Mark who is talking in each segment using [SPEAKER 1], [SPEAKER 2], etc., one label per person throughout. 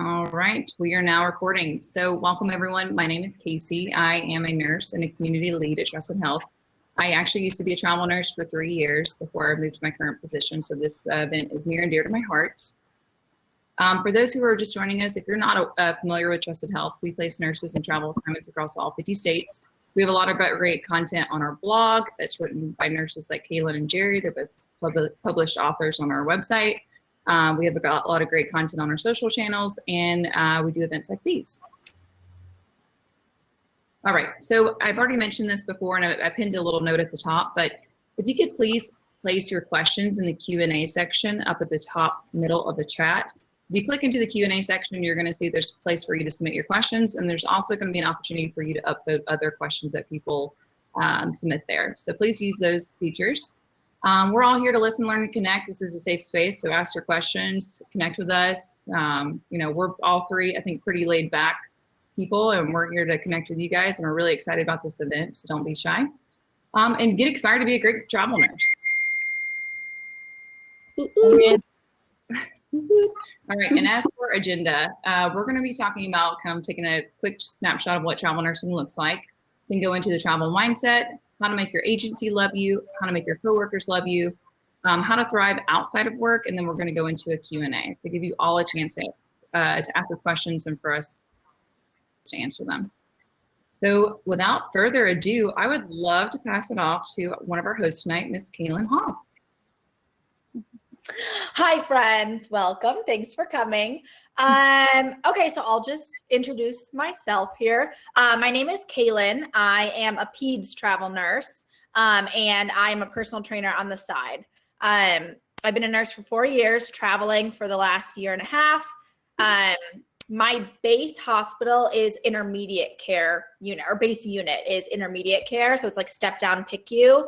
[SPEAKER 1] All right, we are now recording. So welcome everyone. My name is Casey. I am a nurse and a community lead at Trusted Health. I actually used to be a travel nurse for 3 years before I moved to my current position. So this event is near and dear to my heart. For those who are just joining us, if you're not familiar with Trusted Health, we place nurses and travel assignments across all 50 states. We have a lot of great content on our blog that's written by nurses like Kailin and Jeri. They're both published authors on our website. We have a lot of great content on our social channels, and we do events like these. All right, so I've already mentioned this before, and I pinned a little note at the top, but if you could please place your questions in the Q&A section up at the top middle of the chat. If you click into the Q&A section, you're going to see there's a place for you to submit your questions, and there's also going to be an opportunity for you to upload other questions that people submit there. So please use those features. We're all here to listen, learn, and connect. This is a safe space, so ask your questions, connect with us. We're all three, I think, pretty laid back people, and we're here to connect with you guys, and we're really excited about this event, so don't be shy. And get inspired to be a great travel nurse. All right, and as for agenda, we're going to be talking about taking a quick snapshot of what travel nursing looks like, then go into the travel mindset, how to make your agency love you, how to make your coworkers love you, how to thrive outside of work, and then we're going to go into a Q&A. So give you all a chance to ask us questions and for us to answer them. So without further ado, I would love to pass it off to one of our hosts tonight, Miss Kailin Haugh.
[SPEAKER 2] Hi, friends. Welcome. Thanks for coming. Okay, so I'll just introduce myself here. My name is Kailin. I am a peds travel nurse, and I'm a personal trainer on the side. I've been a nurse for 4 years, traveling for the last year and a half. My base hospital is intermediate care unit, or base unit is intermediate care. So it's like step down PICU.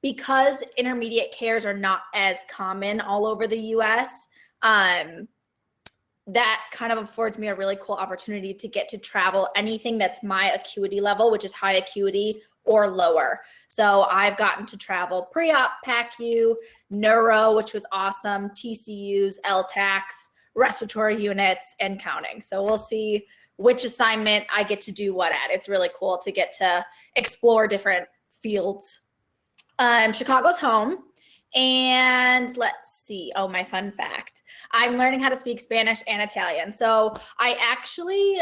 [SPEAKER 2] Because intermediate cares are not as common all over the US, that kind of affords me a really cool opportunity to get to travel anything that's my acuity level, which is high acuity or lower. So I've gotten to travel pre-op, PACU, neuro, which was awesome, TCUs, LTACs, respiratory units, and counting. So we'll see which assignment I get to do what at. It's really cool to get to explore different fields. Chicago's home, and let's see. Oh, my fun fact. I'm learning how to speak Spanish and Italian. So I actually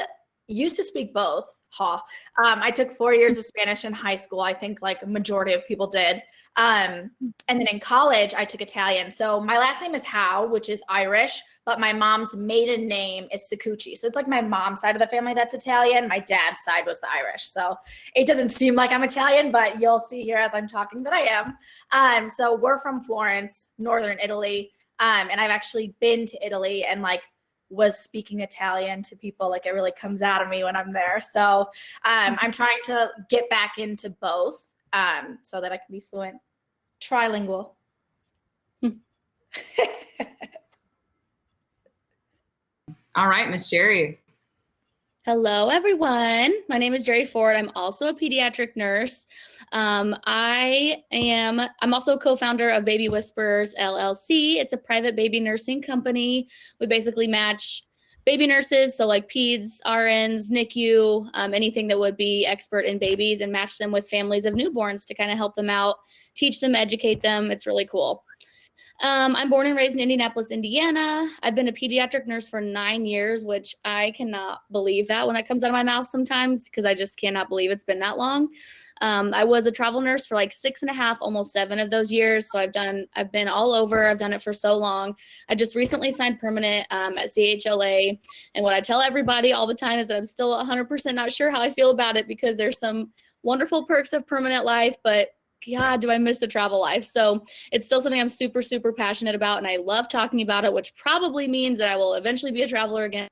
[SPEAKER 2] used to speak both. Haugh. I took 4 years of Spanish in high school. I think like a majority of people did. And then in college, I took Italian. So my last name is Haugh, which is Irish, but my mom's maiden name is Sacucci. So it's like my mom's side of the family that's Italian. My dad's side was the Irish. So it doesn't seem like I'm Italian, but you'll see here as I'm talking that I am. So we're from Florence, northern Italy. And I've actually been to Italy and was speaking Italian to people. Like it really comes out of me when I'm there. So I'm trying to get back into both so that I can be fluent, trilingual.
[SPEAKER 1] All right, Miss Jeri.
[SPEAKER 3] Hello, everyone. My name is Jeri Ford. I'm also a pediatric nurse. I'm also a co-founder of Baby Whisperers LLC. It's a private baby nursing company. We basically match baby nurses, so like peds, RNs, NICU, anything that would be expert in babies, and match them with families of newborns to kind of help them out, teach them, educate them. It's really cool. I'm born and raised in Indianapolis, Indiana. I've been a pediatric nurse for 9 years, which I cannot believe that when it comes out of my mouth sometimes, because I just cannot believe it's been that long. I was a travel nurse for like 6.5, almost 7 of those years. So I've been all over. I've done it for so long. I just recently signed permanent at CHLA. And what I tell everybody all the time is that I'm still 100% not sure how I feel about it, because there's some wonderful perks of permanent life, but God, do I miss the travel life. So it's still something I'm super, super passionate about. And I love talking about it, which probably means that I will eventually be a traveler again,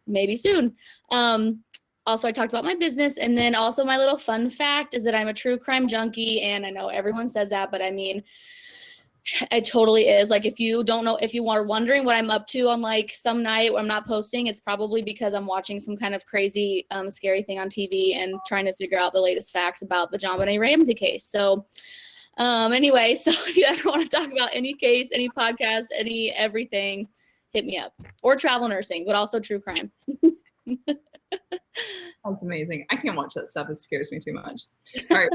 [SPEAKER 3] maybe soon. Also, I talked about my business. And then also my little fun fact is that I'm a true crime junkie. And I know everyone says that, but I mean, it totally is. Like, if you don't know, if you are wondering what I'm up to on like some night where I'm not posting, it's probably because I'm watching some kind of crazy, scary thing on TV and trying to figure out the latest facts about the JonBenet Ramsey case. So anyway, so if you ever want to talk about any case, any podcast, any everything, hit me up. Or travel nursing, but also true crime.
[SPEAKER 1] That's amazing. I can't watch that stuff. It scares me too much. All right.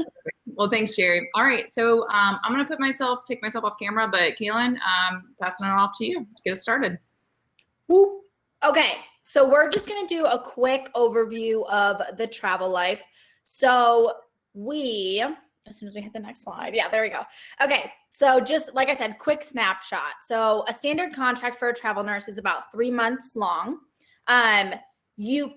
[SPEAKER 1] Well, thanks, Jeri. All right. So I'm going to take myself off camera, but Kailin, passing it off to you. Get us started.
[SPEAKER 2] Whoop. Okay. So we're just going to do a quick overview of the travel life. So as soon as we hit the next slide. Yeah, there we go. Okay. So just like I said, quick snapshot. So a standard contract for a travel nurse is about 3 months long. You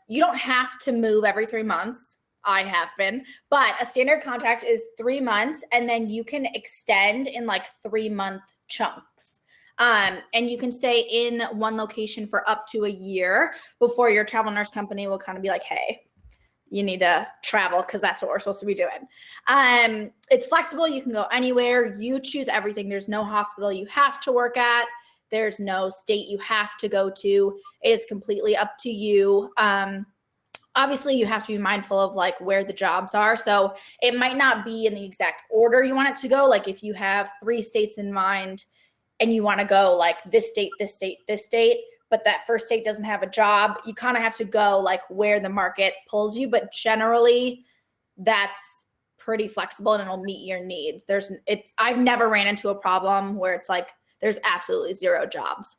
[SPEAKER 2] don't have to move every 3 months. I have been, but a standard contract is 3 months, and then you can extend in like 3-month chunks. And you can stay in one location for up to a year before your travel nurse company will kind of be like, hey, you need to travel because that's what we're supposed to be doing. It's flexible. You can go anywhere. You choose everything. There's no hospital you have to work at. There's no state you have to go to. It is completely up to you. Obviously, you have to be mindful of like where the jobs are. So it might not be in the exact order you want it to go. Like if you have 3 states in mind and you want to go like this state, this state, this state, but that first state doesn't have a job, you kind of have to go like where the market pulls you. But generally, that's pretty flexible and it'll meet your needs. I've never ran into a problem where it's like there's absolutely 0 jobs.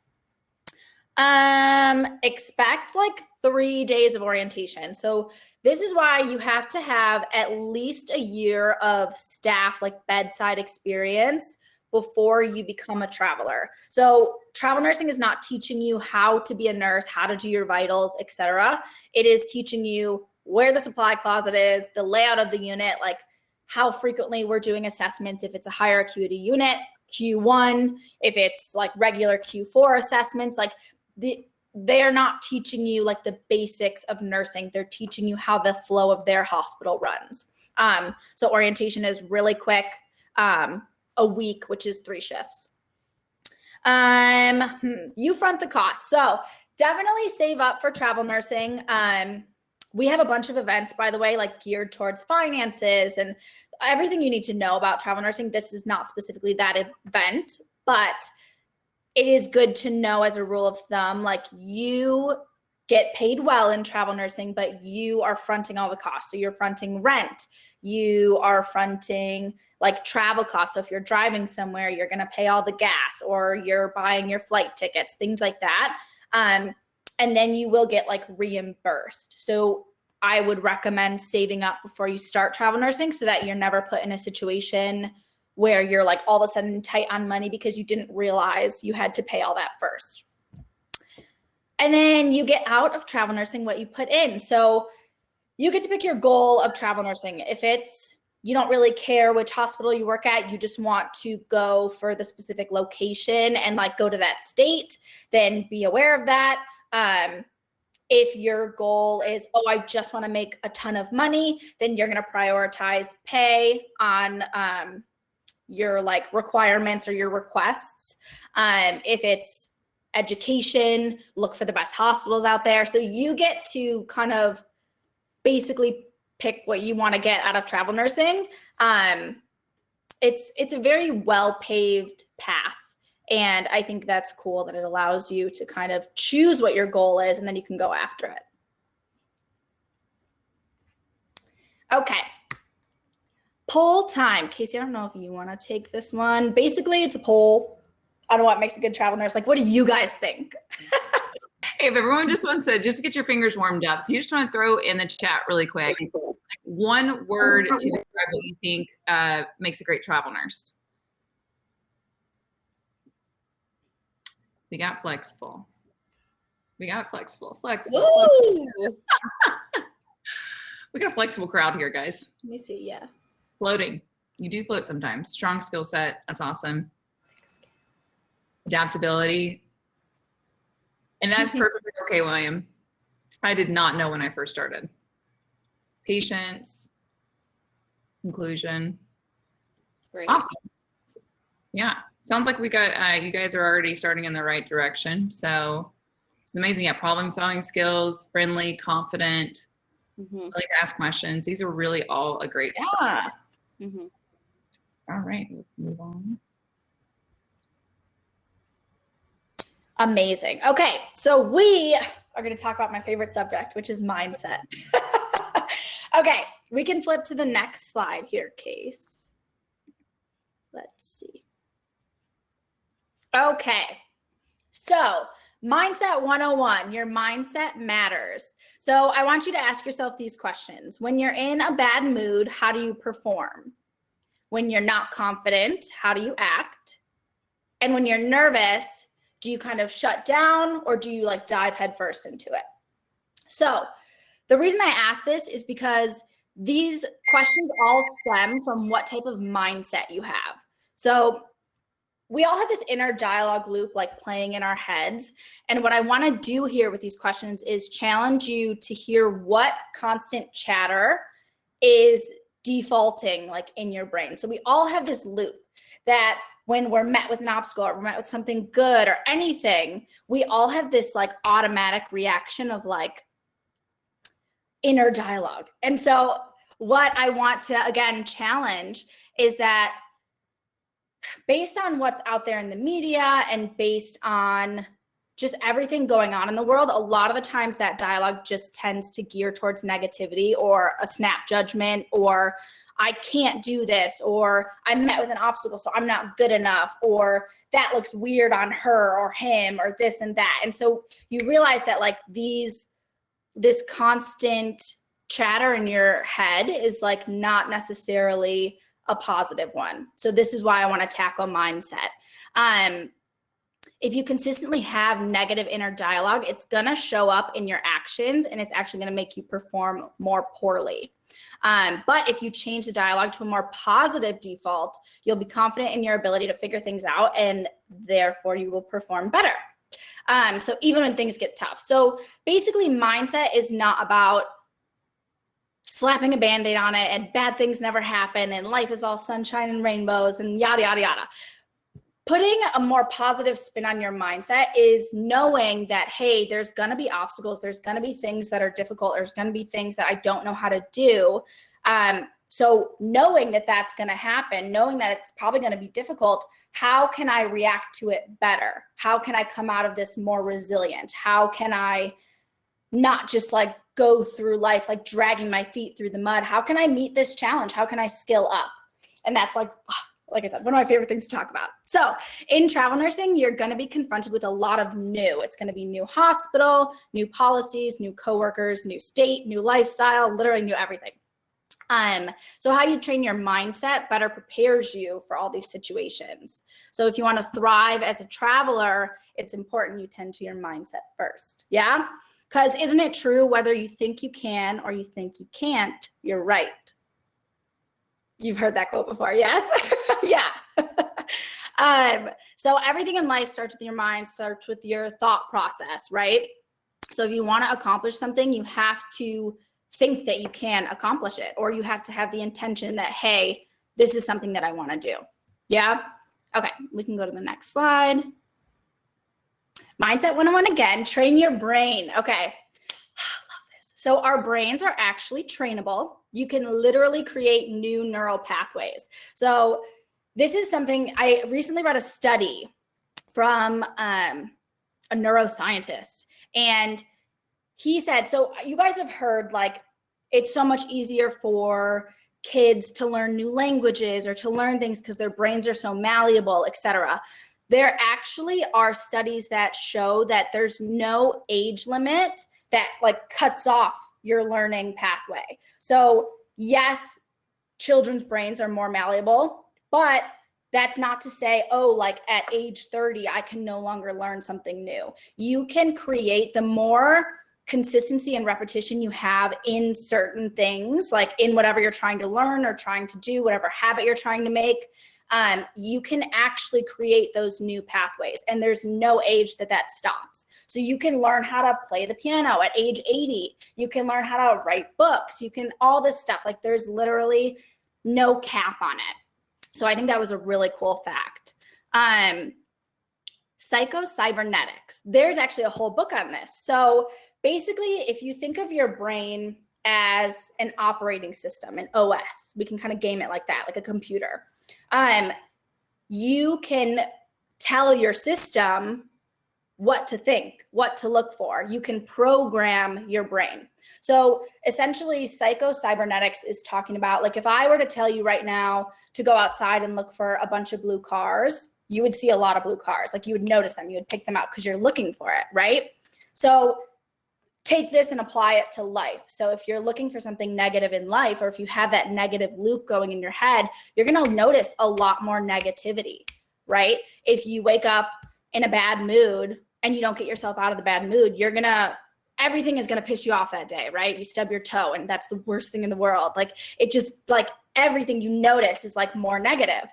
[SPEAKER 2] Expect like 3 days of orientation. So this is why you have to have at least a year of staff, like bedside experience before you become a traveler. So travel nursing is not teaching you how to be a nurse, how to do your vitals, etc. It is teaching you where the supply closet is, the layout of the unit, like how frequently we're doing assessments, if it's a higher acuity unit, Q1, if it's like regular Q4 assessments, like they are not teaching you like the basics of nursing. They're teaching you how the flow of their hospital runs. So orientation is really quick, a week, which is 3 shifts. You front the cost. So definitely save up for travel nursing. We have a bunch of events, by the way, like geared towards finances and everything you need to know about travel nursing. This is not specifically that event, but it is good to know as a rule of thumb, like you get paid well in travel nursing, but you are fronting all the costs. So you're fronting rent, you are fronting like travel costs. So if you're driving somewhere, you're going to pay all the gas, or you're buying your flight tickets, things like that. And then you will get like reimbursed. So I would recommend saving up before you start travel nursing so that you're never put in a situation where you're like all of a sudden tight on money because you didn't realize you had to pay all that first. And then you get out of travel nursing what you put in. So you get to pick your goal of travel nursing. If it's, you don't really care which hospital you work at, you just want to go for the specific location and like go to that state, then be aware of that. If your goal is, oh, I just want to make a ton of money, then you're going to prioritize pay on your like requirements or your requests. If it's education, look for the best hospitals out there. So you get to kind of basically pick what you want to get out of travel nursing. It's a very well-paved path. And I think that's cool that it allows you to kind of choose what your goal is, and then you can go after it. Okay. Poll time. Casey, I don't know if you want to take this one. Basically, it's a poll on what makes a good travel nurse. Like, what do you guys think?
[SPEAKER 1] Hey, if everyone just wants to just get your fingers warmed up, if you just want to throw in the chat really quick, one word to describe what you think makes a great travel nurse. We got flexible. We got flexible. Flexible. We got a flexible crowd here, guys.
[SPEAKER 2] Let me see. Yeah.
[SPEAKER 1] Floating. You do float sometimes. Strong skill set. That's awesome. Adaptability. And that's perfectly okay, William. I did not know when I first started. Patience. Inclusion.
[SPEAKER 3] Great.
[SPEAKER 1] Awesome. Yeah. Sounds like we got, you guys are already starting in the right direction. So it's amazing. Yeah. Problem solving skills, friendly, confident, really to ask questions. These are really all a great start. All right. Let's move on.
[SPEAKER 2] Amazing. Okay, so we are going to talk about my favorite subject, which is mindset. Okay, we can flip to the next slide here, Case. Let's see. Okay, so mindset 101, your mindset matters. So I want you to ask yourself these questions. When you're in a bad mood, how do you perform? When you're not confident, how do you act? And when you're nervous, do you kind of shut down or do you like dive headfirst into it? So the reason I ask this is because these questions all stem from what type of mindset you have. So we all have this inner dialogue loop like playing in our heads. And what I want to do here with these questions is challenge you to hear what constant chatter is defaulting like in your brain. So we all have this loop that when we're met with an obstacle or we're met with something good or anything, we all have this like automatic reaction of like inner dialogue. And so what I want to, again, challenge is that based on what's out there in the media and based on just everything going on in the world, a lot of the times that dialogue just tends to gear towards negativity or a snap judgment or I can't do this, or I'm met with an obstacle, so I'm not good enough, or that looks weird on her or him, or this and that. And so you realize that like this constant chatter in your head is like not necessarily a positive one. So this is why I want to tackle mindset. If you consistently have negative inner dialogue, it's going to show up in your actions and it's actually going to make you perform more poorly. But if you change the dialogue to a more positive default, you'll be confident in your ability to figure things out and therefore you will perform better. So even when things get tough. So basically mindset is not about slapping a Band-Aid on it and bad things never happen and life is all sunshine and rainbows and yada, yada, yada. Putting a more positive spin on your mindset is knowing that, hey, there's going to be obstacles. There's going to be things that are difficult. There's going to be things that I don't know how to do. So knowing that that's going to happen, knowing that it's probably going to be difficult, how can I react to it better? How can I come out of this more resilient? How can I not just like go through life like dragging my feet through the mud? How can I meet this challenge? How can I skill up? And that's like I said, one of my favorite things to talk about. So in travel nursing, you're going to be confronted with a lot of new. It's going to be new hospital, new policies, new coworkers, new state, new lifestyle, literally new everything. So how you train your mindset better prepares you for all these situations. So if you want to thrive as a traveler, it's important you tend to your mindset first. Yeah? Because isn't it true, whether you think you can or you think you can't, you're right. You've heard that quote before, yes? Yeah. So everything in life starts with your mind, starts with your thought process, right? So if you want to accomplish something, you have to think that you can accomplish it, or you have to have the intention that, hey, this is something that I want to do. Yeah? Okay, we can go to the next slide. Mindset 101 again, train your brain. Okay. So our brains are actually trainable. You can literally create new neural pathways. So this is something, I recently read a study from a neuroscientist, and he said, so you guys have heard like, it's so much easier for kids to learn new languages or to learn things because their brains are so malleable, etc. There actually are studies that show that there's no age limit that like cuts off your learning pathway. So yes, children's brains are more malleable, but that's not to say, oh, like at age 30, I can no longer learn something new. You can create, the more consistency and repetition you have in certain things, like in whatever you're trying to learn or trying to do, whatever habit you're trying to make, you can actually create those new pathways, and there's no age that stops. So you can learn how to play the piano at age 80. You can learn how to write books. You can, all this stuff, like there's literally no cap on it. So I think that was a really cool fact. Psycho-cybernetics. There's actually a whole book on this. So basically, if you think of your brain as an operating system, an OS, we can kind of game it like that, like a computer. You can tell your system what to think, what to look for. You can program your brain. So essentially, psycho-cybernetics is talking about, like, if I were to tell you right now to go outside and look for a bunch of blue cars, you would see a lot of blue cars. Like, you would notice them, you would pick them out because you're looking for it, right? So take this and apply it to life. So if you're looking for something negative in life, or if you have that negative loop going in your head, you're going to notice a lot more negativity, right? If you wake up in a bad mood and you don't get yourself out of the bad mood, everything is going to piss you off that day, right? You stub your toe and that's the worst thing in the world. Like, it just, like, everything you notice is like more negative.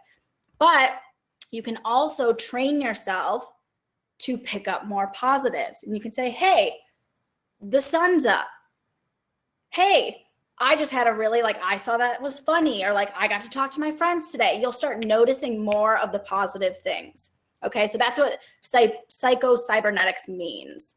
[SPEAKER 2] But you can also train yourself to pick up more positives. And you can say, hey, the sun's up. Hey, I just had I saw that was funny, or like, I got to talk to my friends today. You'll start noticing more of the positive things. Okay, so that's what psycho-cybernetics means.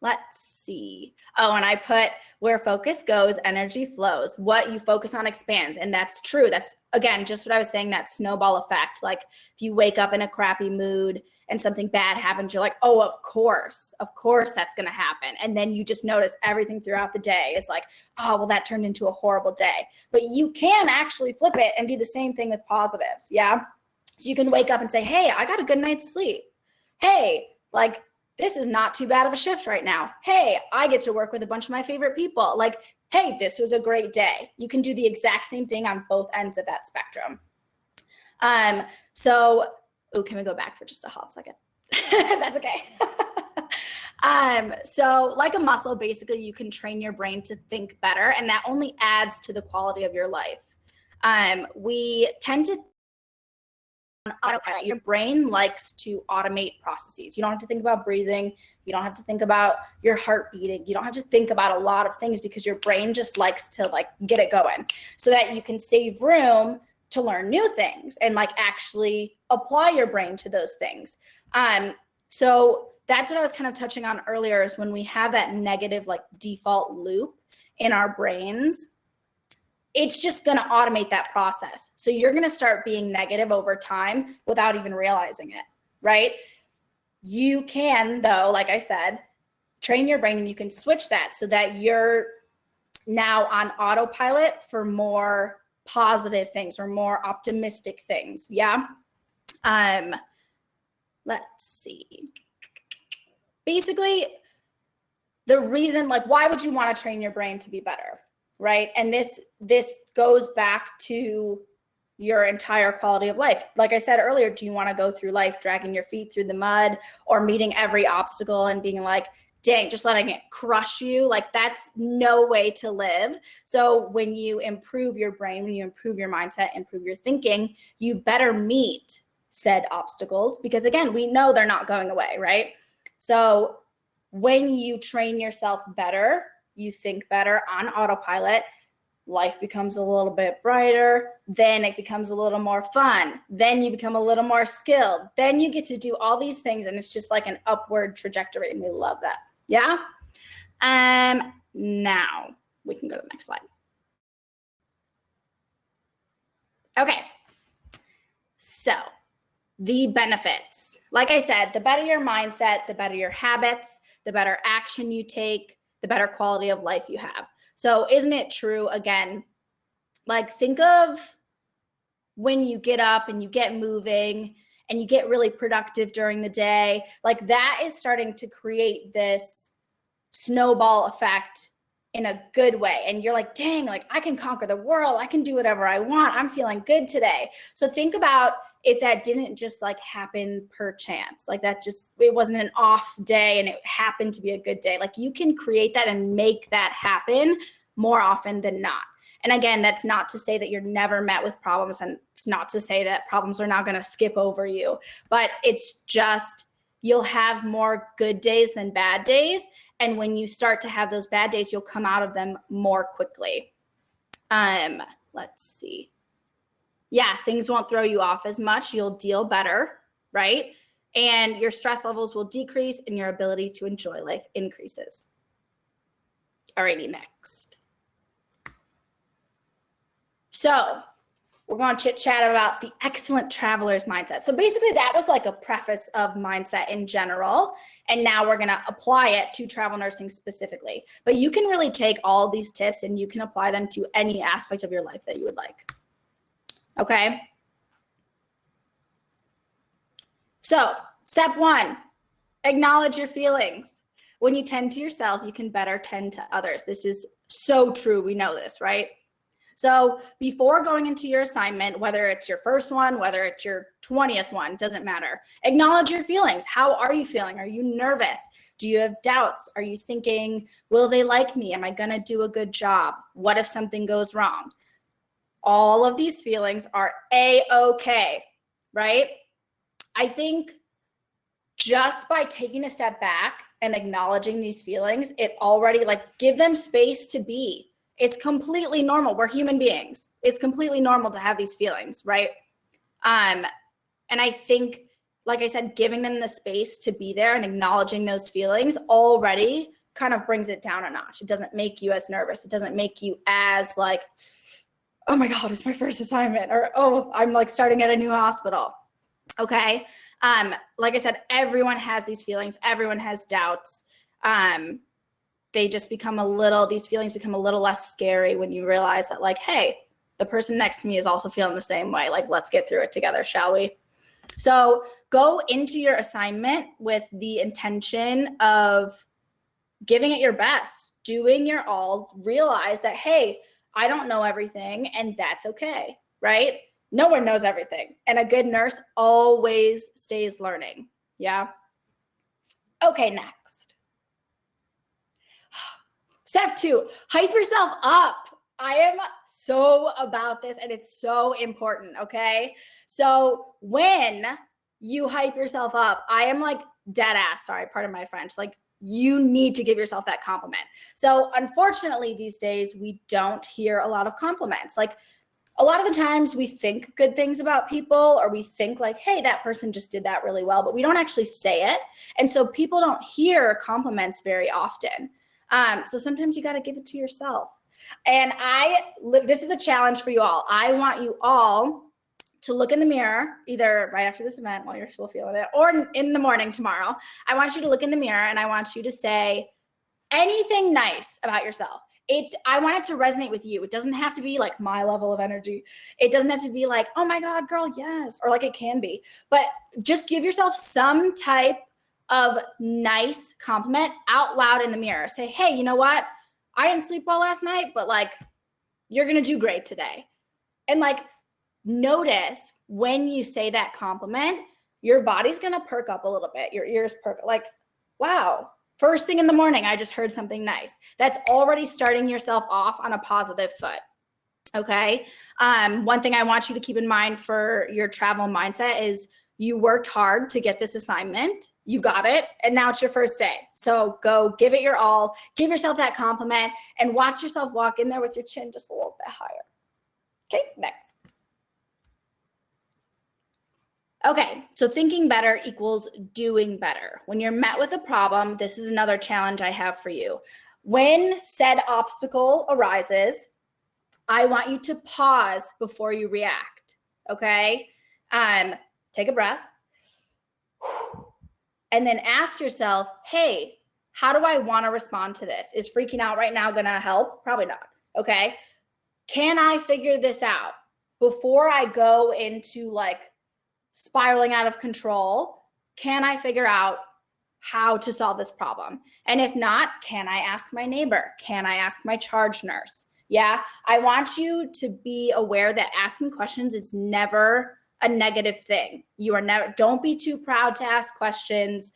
[SPEAKER 2] Let's see. Oh, and I put, where focus goes, energy flows. What you focus on expands. And that's true. That's, again, just what I was saying, that snowball effect. Like, if you wake up in a crappy mood and something bad happens, you're like, oh, of course that's going to happen. And then you just notice everything throughout the day is like, oh, well, that turned into a horrible day. But you can actually flip it and do the same thing with positives. Yeah. So you can wake up and say, hey, I got a good night's sleep. Hey, like, this is not too bad of a shift right now. Hey, I get to work with a bunch of my favorite people. Like, hey, this was a great day. You can do the exact same thing on both ends of that spectrum. Can we go back for just a hot second? That's okay. So like a muscle, basically, you can train your brain to think better, and that only adds to the quality of your life. We tend to autopilot. Your brain likes to automate processes. You don't have to think about breathing. You don't have to think about your heart beating. You don't have to think about a lot of things, because your brain just likes to, like, get it going, so that you can save room to learn new things and, like, actually apply your brain to those things. So that's what I was kind of touching on earlier, is when we have that negative, like, default loop in our brains, it's just going to automate that process. So you're going to start being negative over time without even realizing it, right? You can, though, like I said, train your brain, and you can switch that so that you're now on autopilot for more positive things or more optimistic things. Yeah. Let's see. Basically, the reason, like, why would you want to train your brain to be better? Right. And this goes back to your entire quality of life. Like I said earlier, do you want to go through life dragging your feet through the mud, or meeting every obstacle and being like, dang, just letting it crush you? Like, that's no way to live. So when you improve your brain, when you improve your mindset, improve your thinking, you better meet said obstacles, because, again, we know they're not going away, right? So when you train yourself better, you think better on autopilot, life becomes a little bit brighter, then it becomes a little more fun, then you become a little more skilled, then you get to do all these things, and it's just like an upward trajectory, and we love that. Yeah. Now we can go to the next slide. Okay. So the benefits, like I said, the better your mindset, the better your habits, the better action you take, the better quality of life you have. So isn't it true, again, like, think of when you get up and you get moving and you get really productive during the day, like, that is starting to create this snowball effect in a good way. And you're like, dang, like, I can conquer the world. I can do whatever I want. I'm feeling good today. So think about if that didn't just, like, happen per chance, like, that just, it wasn't an off day and it happened to be a good day. Like, you can create that and make that happen more often than not. And again, that's not to say that you're never met with problems, and it's not to say that problems are not going to skip over you, but it's just, you'll have more good days than bad days. And when you start to have those bad days, you'll come out of them more quickly. Let's see. Yeah, things won't throw you off as much. You'll deal better, right? And your stress levels will decrease, and your ability to enjoy life increases. Alrighty, next. So we're going to chit chat about the excellent traveler's mindset. So basically that was like a preface of mindset in general. And now we're going to apply it to travel nursing specifically. But you can really take all these tips and you can apply them to any aspect of your life that you would like. Okay. So step 1, acknowledge your feelings. When you tend to yourself, you can better tend to others. This is so true. We know this, right? So before going into your assignment, whether it's your first one, whether it's your 20th one, doesn't matter. Acknowledge your feelings. How are you feeling? Are you nervous? Do you have doubts? Are you thinking, will they like me? Am I going to do a good job? What if something goes wrong? All of these feelings are A-okay, right? I think just by taking a step back and acknowledging these feelings, it already give them space to be. It's completely normal. We're human beings. It's completely normal to have these feelings, right? And I think, like I said, giving them the space to be there and acknowledging those feelings already kind of brings it down a notch. It doesn't make you as nervous. It doesn't make you as oh my God, it's my first assignment, or, oh, I'm starting at a new hospital. Okay. Like I said, everyone has these feelings. Everyone has doubts. They just become these feelings become a little less scary when you realize that hey, the person next to me is also feeling the same way. Let's get through it together, shall we? So go into your assignment with the intention of giving it your best, doing your all, realize that, hey, I don't know everything and that's okay, right? No one knows everything. And a good nurse always stays learning. Yeah. Okay, next. Step 2, hype yourself up. I am so about this and it's so important, okay? So when you hype yourself up, I am dead ass, sorry, pardon my French, you need to give yourself that compliment. So unfortunately these days we don't hear a lot of compliments. A lot of the times we think good things about people, or we think hey, that person just did that really well, but we don't actually say it. And so people don't hear compliments very often. So sometimes you got to give it to yourself. And this is a challenge for you all. I want you all to look in the mirror, either right after this event while you're still feeling it, or in the morning tomorrow. I want you to look in the mirror and I want you to say anything nice about yourself. I want it to resonate with you. It doesn't have to be my level of energy. It doesn't have to be oh my God, girl, yes. Or it can be, but just give yourself some type of nice compliment out loud in the mirror. Say, hey, you know what? I didn't sleep well last night, but you're going to do great today. And notice when you say that compliment, your body's going to perk up a little bit. Your ears perk wow. First thing in the morning, I just heard something nice. That's already starting yourself off on a positive foot. Okay. One thing I want you to keep in mind for your travel mindset is you worked hard to get this assignment. You got it. And now it's your first day. So go give it your all, give yourself that compliment, and watch yourself walk in there with your chin just a little bit higher. Okay, next. Okay, so thinking better equals doing better. When you're met with a problem, this is another challenge I have for you. When said obstacle arises, I want you to pause before you react, okay? Take a breath. And then ask yourself, hey, how do I want to respond to this? Is freaking out right now going to help? Probably not, okay? Can I figure this out before I go into spiraling out of control? Can I figure out how to solve this problem? And if not, can I ask my neighbor? Can I ask my charge nurse? Yeah, I want you to be aware that asking questions is never a negative thing. You are never, don't be too proud to ask questions.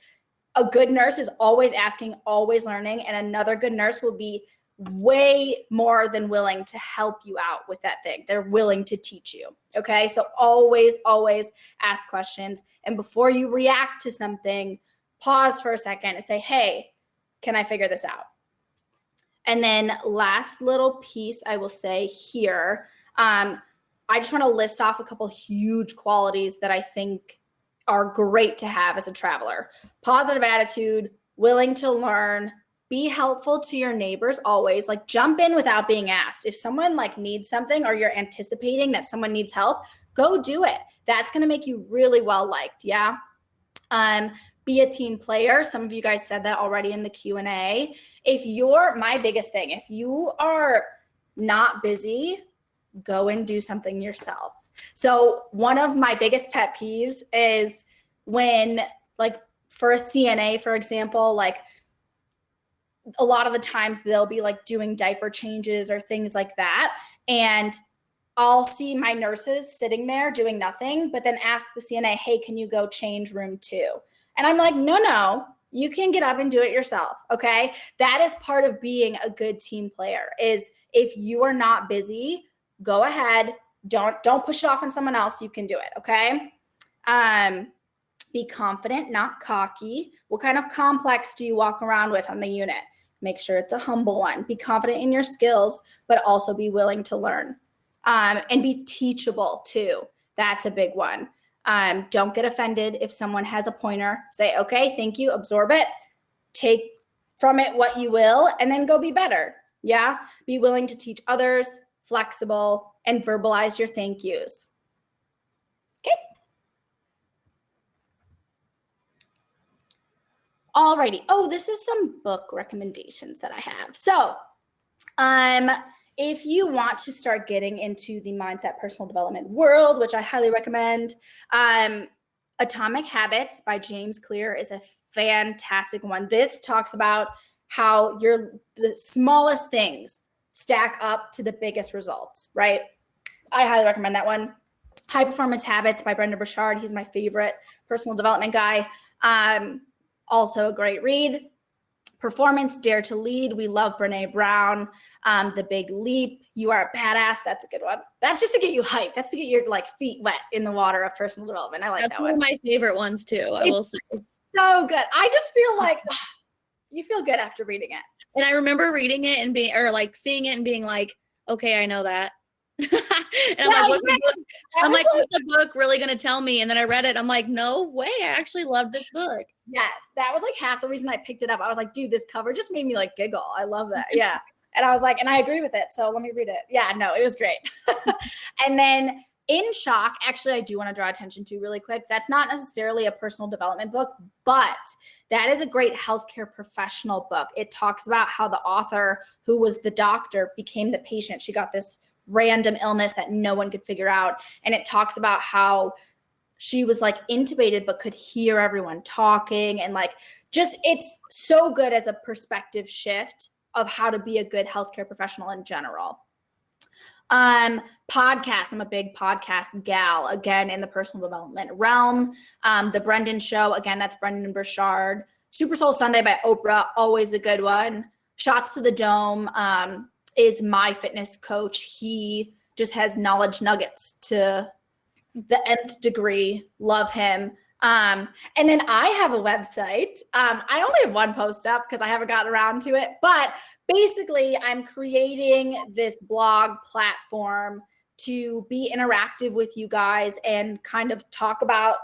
[SPEAKER 2] A good nurse is always asking, always learning, and another good nurse will be way more than willing to help you out with that thing. They're willing to teach you. Okay. So always, always ask questions. And before you react to something, pause for a second and say, hey, can I figure this out? And then last little piece I will say here, I just want to list off a couple huge qualities that I think are great to have as a traveler. Positive attitude, willing to learn, be helpful to your neighbors always. Like jump in without being asked. If someone like needs something or you're anticipating that someone needs help, go do it. That's going to make you really well liked. Yeah. Be a team player. Some of you guys said that already in the Q&A. My biggest thing, if you are not busy, go and do something yourself. So one of my biggest pet peeves is when, like, for a CNA, for example, like a lot of the times they'll be like doing diaper changes or things like that. And I'll see my nurses sitting there doing nothing, but then ask the CNA, hey, can you go change room 2? And I'm like, no, you can get up and do it yourself. Okay. That is part of being a good team player, is if you are not busy, go ahead. Don't push it off on someone else. You can do it. Okay. Be confident, not cocky. What kind of complex do you walk around with on the unit? Make sure it's a humble one. Be confident in your skills, but also be willing to learn. And be teachable too. That's a big one. Don't get offended if someone has a pointer. Say, okay, thank you, absorb it, take from it what you will, and then go be better. Yeah. Be willing to teach others, flexible, and verbalize your thank yous. Okay. Alrighty. Oh, this is some book recommendations that I have. So, if you want to start getting into the mindset personal development world, which I highly recommend, Atomic Habits by James Clear is a fantastic one. This talks about how the smallest things stack up to the biggest results, right? I highly recommend that one. High Performance Habits by Brendon Burchard. He's my favorite personal development guy. Also a great read. Performance, Dare to Lead. We love Brene Brown. The Big Leap. You Are a Badass. That's a good one. That's just to get you hyped. That's to get your like feet wet in the water of personal development. I like that one.
[SPEAKER 3] That's one of my favorite ones too. I will say.
[SPEAKER 2] So good. I just feel like you feel good after reading it.
[SPEAKER 3] And I remember reading it and seeing it and being like, okay, I know that. And I'm like, what's the book really going to tell me? And then I read it. I'm like, no way. I actually love this book.
[SPEAKER 2] Yes. That was like half the reason I picked it up. I was like, dude, this cover just made me like giggle. I love that. Yeah. And I was like, and I agree with it. So let me read it. Yeah, no, it was great. And then In Shock, actually, I do want to draw attention to really quick. That's not necessarily a personal development book, but that is a great healthcare professional book. It talks about how the author, who was the doctor, became the patient. She got this random illness that no one could figure out. And it talks about how she was like intubated, but could hear everyone talking. And like, just, it's so good as a perspective shift of how to be a good healthcare professional in general. Podcasts. I'm a big podcast gal, again, in the personal development realm. The Brendan Show, again, that's Brendon Burchard. Super Soul Sunday by Oprah, always a good one. Shots to the Dome is my fitness coach. He just has knowledge nuggets to the nth degree. Love him. And then I have a website. I only have one post up because I haven't gotten around to it, but basically I'm creating this blog platform to be interactive with you guys and kind of talk about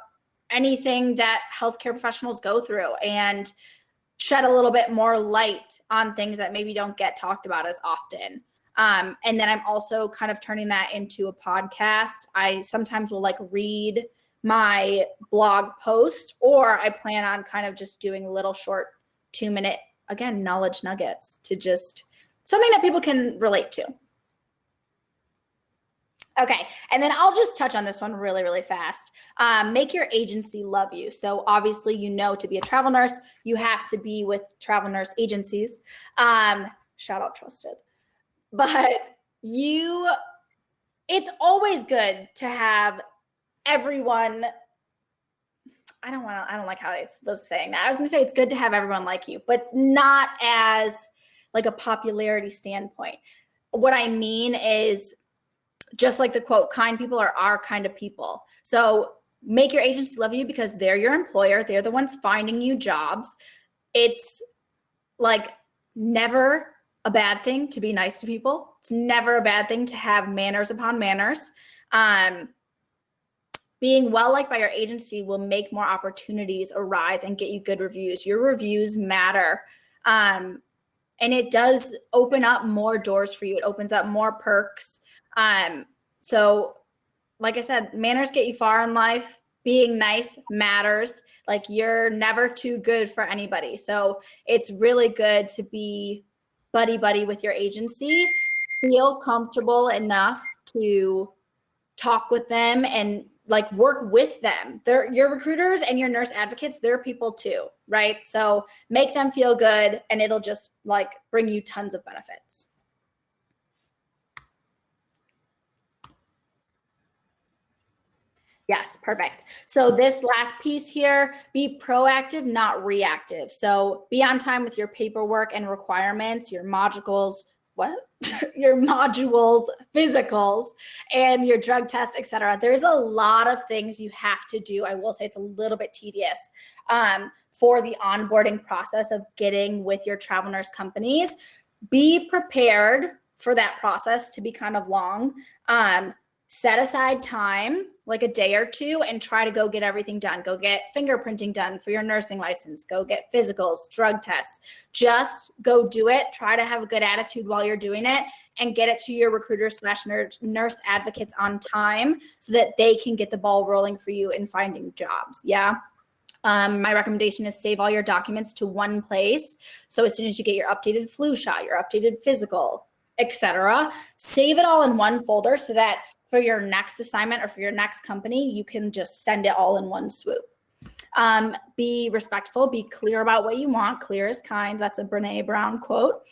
[SPEAKER 2] anything that healthcare professionals go through and shed a little bit more light on things that maybe don't get talked about as often. And then I'm also kind of turning that into a podcast. I sometimes will like read my blog post, or I plan on kind of just doing little short 2-minute, again, knowledge nuggets to just something that people can relate to. Okay, and then I'll just touch on this one really, really fast. Make your agency love you. So obviously, you know, to be a travel nurse, you have to be with travel nurse agencies. Shout out Trusted. But it's always good to have everyone. I don't like how I was saying that. I was going to say it's good to have everyone like you, but not as like a popularity standpoint. What I mean is just like the quote, kind people are our kind of people. So make your agency love you because they're your employer. They're the ones finding you jobs. It's like never a bad thing to be nice to people. It's never a bad thing to have manners upon manners. Being well liked by your agency will make more opportunities arise and get you good reviews. Your reviews matter. And it does open up more doors for you. It opens up more perks. So like I said, manners get you far in life. Being nice matters. Like, you're never too good for anybody. So it's really good to be buddy with your agency, feel comfortable enough to talk with them and like work with them. They're your recruiters and your nurse advocates. They're people too, right? So make them feel good, and it'll just like bring you tons of benefits. Yes, perfect. So this last piece here, be proactive, not reactive. So be on time with your paperwork and requirements, your modules, your modules, physicals, and your drug tests, etc. There's a lot of things you have to do. I will say it's a little bit tedious for the onboarding process of getting with your travel nurse companies. Be prepared for that process to be kind of long. Set aside time, like a day or two, and try to go get everything done. Go get fingerprinting done for your nursing license. Go get physicals, drug tests. Just go do it. Try to have a good attitude while you're doing it, and get it to your recruiters/nurse advocates on time so that they can get the ball rolling for you in finding jobs. Yeah. My recommendation is save all your documents to one place. So as soon as you get your updated flu shot, your updated physical, etc., save it all in one folder so that for your next assignment or for your next company, you can just send it all in one swoop. Be respectful, be clear about what you want. Clear is kind. That's a Brene Brown quote.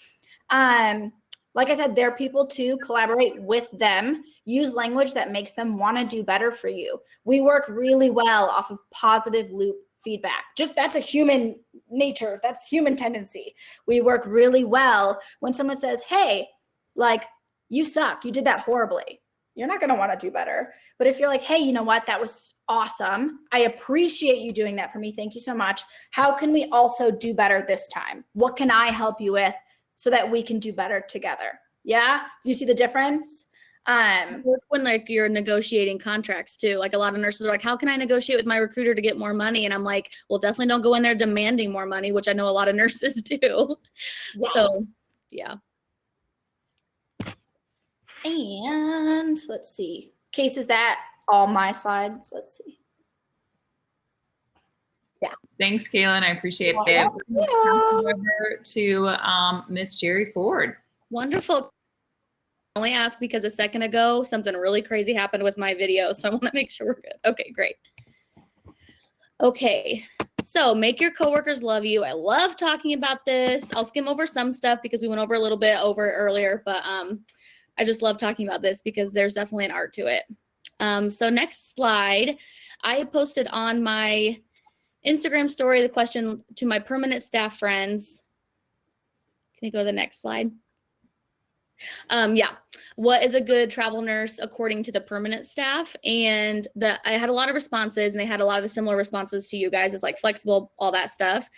[SPEAKER 2] Like I said, they're people too. Collaborate with them. Use language that makes them want to do better for you. We work really well off of positive loop feedback. Just that's a human nature. That's human tendency. We work really well when someone says, hey, like, you suck. You did that horribly. You're not going to want to do better. But if you're like, hey, you know what? That was awesome. I appreciate you doing that for me. Thank you so much. How can we also do better this time? What can I help you with so that we can do better together? Yeah. Do you see the difference?
[SPEAKER 3] When like you're negotiating contracts too, like a lot of nurses are like, how can I negotiate with my recruiter to get more money? And I'm like, well, definitely don't go in there demanding more money, which I know a lot of nurses do. Yes. So yeah.
[SPEAKER 2] And let's see, Case, is that all my slides? Let's see. Yeah.
[SPEAKER 1] Thanks, Kailin. I appreciate that. Over to Miss Jeri Ford.
[SPEAKER 3] Wonderful. I only asked because a second ago, something really crazy happened with my video. So I want to make sure we're good. Okay, great. Okay. So make your coworkers love you. I love talking about this. I'll skim over some stuff because we went over a little bit over it earlier, but I just love talking about this because there's definitely an art to it. So next slide, I posted on my Instagram story the question to my permanent staff friends. Can you go to the next slide? Yeah. What is a good travel nurse according to the permanent staff? And I had a lot of responses, and they had a lot of the similar responses to you guys. It's like flexible, all that stuff.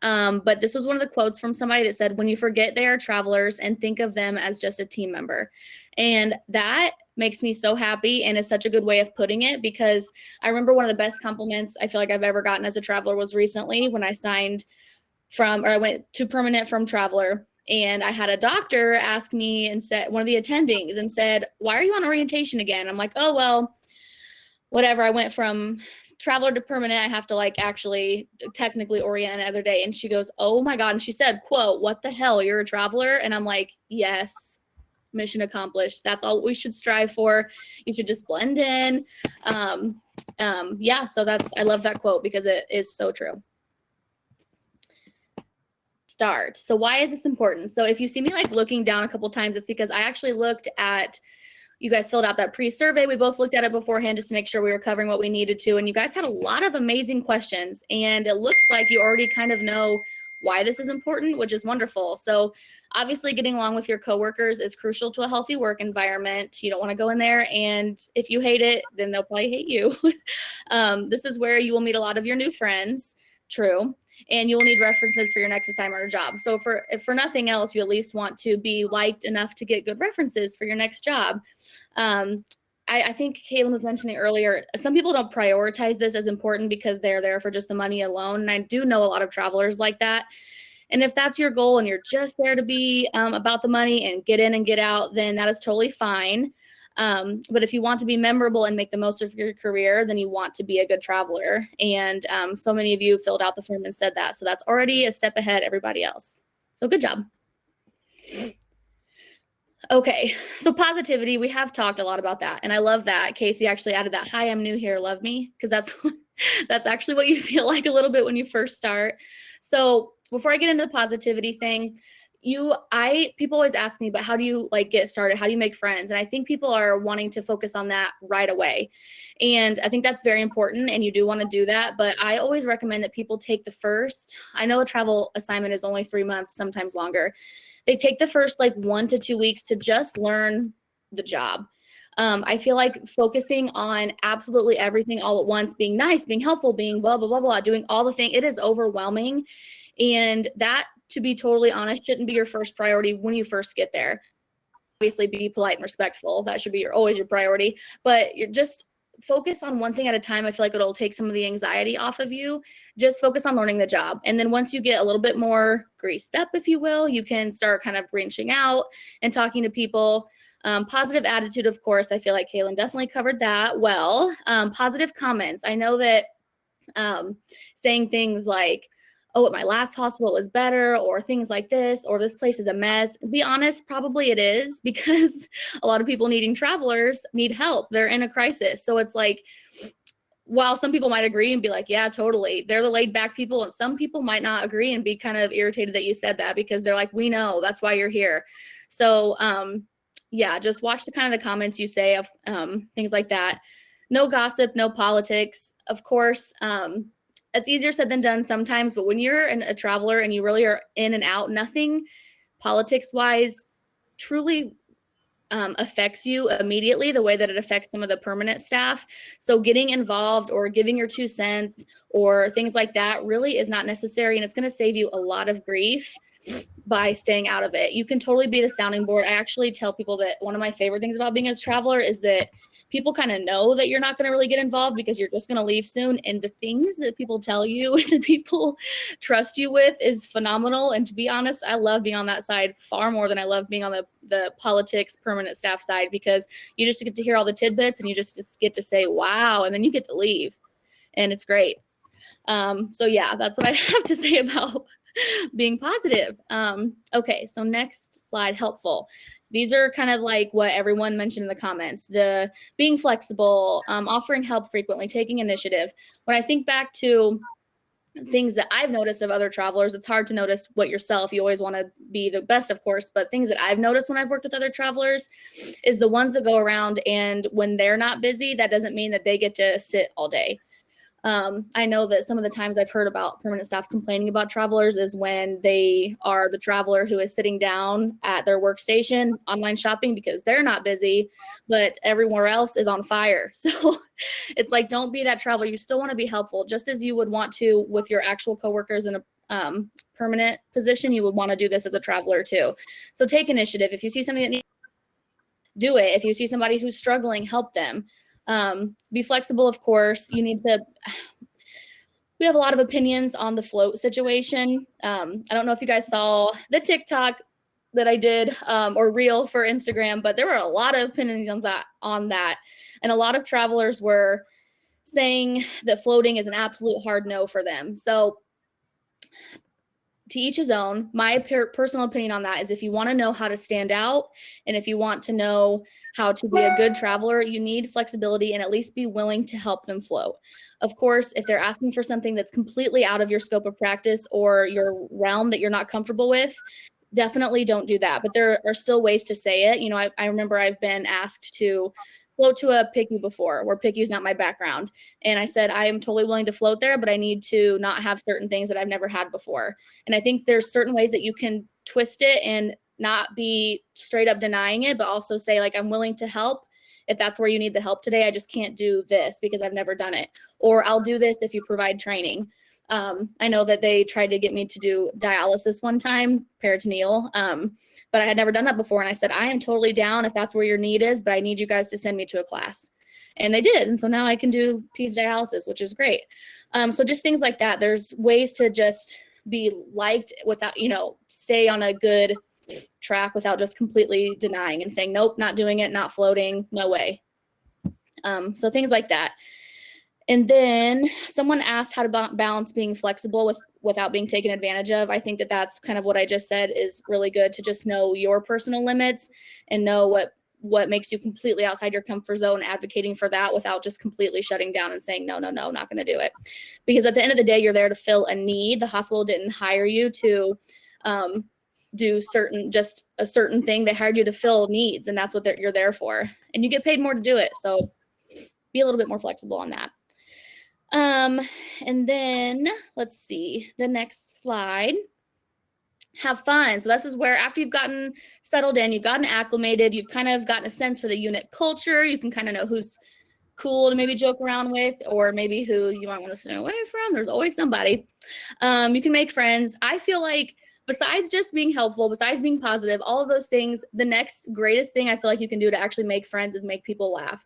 [SPEAKER 3] But this was one of the quotes from somebody that said, when you forget they are travelers and think of them as just a team member. And that makes me so happy, and is such a good way of putting it, because I remember one of the best compliments I feel like I've ever gotten as a traveler was recently when I I went to permanent from traveler. And I had a doctor ask me and said, one of the attendings, and said, why are you on orientation again? I'm like, oh, well, whatever. I went from traveler to permanent. I have to like actually technically orient another day. And she goes, oh my God. And she said, quote, what the hell? You're a traveler? And I'm like, yes, mission accomplished. That's all we should strive for. You should just blend in. Yeah. So I love that quote because it is so true. Start. So why is this important? So if you see me like looking down a couple times, it's because I actually looked at, you guys filled out that pre-survey. We both looked at it beforehand just to make sure we were covering what we needed to. And you guys had a lot of amazing questions, and it looks like you already kind of know why this is important, which is wonderful. So obviously getting along with your coworkers is crucial to a healthy work environment. You don't want to go in there, and if you hate it, then they'll probably hate you. This is where you will meet a lot of your new friends. True. And you'll need references for your next assignment or job. So if for nothing else, you at least want to be liked enough to get good references for your next job. I think Kailin was mentioning earlier, some people don't prioritize this as important because they're there for just the money alone. And I do know a lot of travelers like that. And if that's your goal and you're just there to be about the money and get in and get out, then that is totally fine. But if you want to be memorable and make the most of your career, then you want to be a good traveler. And so many of you filled out the form and said that. So that's already a step ahead everybody else. So good job. Okay, so positivity, we have talked a lot about that. And I love that Casey actually added that, hi, I'm new here, love me. Because that's actually what you feel like a little bit when you first start. So before I get into the positivity thing, people always ask me, but how do you like get started? How do you make friends? And I think people are wanting to focus on that right away. And I think that's very important, and you do want to do that. But I always recommend that people take I know a travel assignment is only 3 months, sometimes longer. They take the first like 1 to 2 weeks to just learn the job. I feel like focusing on absolutely everything all at once, being nice, being helpful, being blah, blah, blah, blah, doing all the things, it is overwhelming. And that, to be totally honest, shouldn't be your first priority when you first get there. Obviously, be polite and respectful. That should be always your priority. But you're just focus on one thing at a time. I feel like it'll take some of the anxiety off of you. Just focus on learning the job. And then once you get a little bit more greased up, if you will, you can start kind of branching out and talking to people. Positive attitude, of course. I feel like Kailin definitely covered that well. Positive comments. I know that saying things like, oh, at my last hospital was better, or things like this, or this place is a mess. Be honest, probably it is, because a lot of people needing travelers need help. They're in a crisis. So it's like, while some people might agree and be like, yeah, totally, they're the laid back people. And some people might not agree and be kind of irritated that you said that, because they're like, we know, that's why you're here. So yeah, just watch the kind of the comments you say of things like that. No gossip, no politics. Of course, it's easier said than done sometimes, but when you're a traveler and you really are in and out, nothing politics-wise truly affects you immediately the way that it affects some of the permanent staff. So getting involved or giving your 2 cents or things like that really is not necessary, and it's going to save you a lot of grief by staying out of it. You can totally be the sounding board. I actually tell people that one of my favorite things about being a traveler is that people kind of know that you're not going to really get involved because you're just going to leave soon. And the things that people tell you, that people trust you with, is phenomenal. And to be honest, I love being on that side far more than I love being on the politics permanent staff side, because you just get to hear all the tidbits and you just get to say, wow, and then you get to leave. And it's great. So yeah, that's what I have to say about being positive. Okay, so next slide, helpful. These are kind of like what everyone mentioned in the comments, the being flexible, offering help frequently, taking initiative. When I think back to things that I've noticed of other travelers, it's hard to notice what yourself, you always want to be the best, of course, but things that I've noticed when I've worked with other travelers is the ones that go around, and when they're not busy, that doesn't mean that they get to sit all day. I know that some of the times I've heard about permanent staff complaining about travelers is when they are the traveler who is sitting down at their workstation online shopping because they're not busy, but everywhere else is on fire. So it's like, don't be that traveler. You still want to be helpful, just as you would want to with your actual coworkers in a permanent position. You would want to do this as a traveler too. So take initiative. If you see something that needs, do it. If you see somebody who's struggling, help them. Be flexible, of course. We have a lot of opinions on the float situation. I don't know if you guys saw the TikTok that I did or reel for Instagram, but there were a lot of opinions on that. And a lot of travelers were saying that floating is an absolute hard no for them. So to each his own. My personal opinion on that is, if you want to know how to stand out and if you want to know how to be a good traveler, you need flexibility and at least be willing to help them float. Of course, if they're asking for something that's completely out of your scope of practice or your realm that you're not comfortable with, definitely don't do that. But there are still ways to say it. You know, I remember I've been asked to float to a PICU before, where PICU is not my background. And I said, I am totally willing to float there, but I need to not have certain things that I've never had before. And I think there's certain ways that you can twist it and not be straight up denying it, but also say, like, I'm willing to help if that's where you need the help today. I just can't do this because I've never done it. Or I'll do this if you provide training. I know that they tried to get me to do dialysis one time, peritoneal, but I had never done that before. And I said, I am totally down if that's where your need is, but I need you guys to send me to a class. And they did. And so now I can do peds dialysis, which is great. So just things like that. There's ways to just be liked without, stay on a good track without just completely denying and saying, nope, not doing it, not floating, no way. So things like that. And then someone asked how to balance being flexible without being taken advantage of. I think that that's kind of what I just said is really good, to just know your personal limits and know what makes you completely outside your comfort zone, advocating for that without just completely shutting down and saying, no, not going to do it. Because at the end of the day, you're there to fill a need. The hospital didn't hire you to do a certain thing. They hired you to fill needs, and that's what you're there for. And you get paid more to do it. So be a little bit more flexible on that. And then let's see the next slide. Have fun. So this is where after you've gotten settled in, you've gotten acclimated, you've kind of gotten a sense for the unit culture. You can kind of know who's cool to maybe joke around with, or maybe who you might want to stay away from. There's always somebody. You can make friends. I feel like besides just being helpful, besides being positive, all of those things, the next greatest thing I feel like you can do to actually make friends is make people laugh.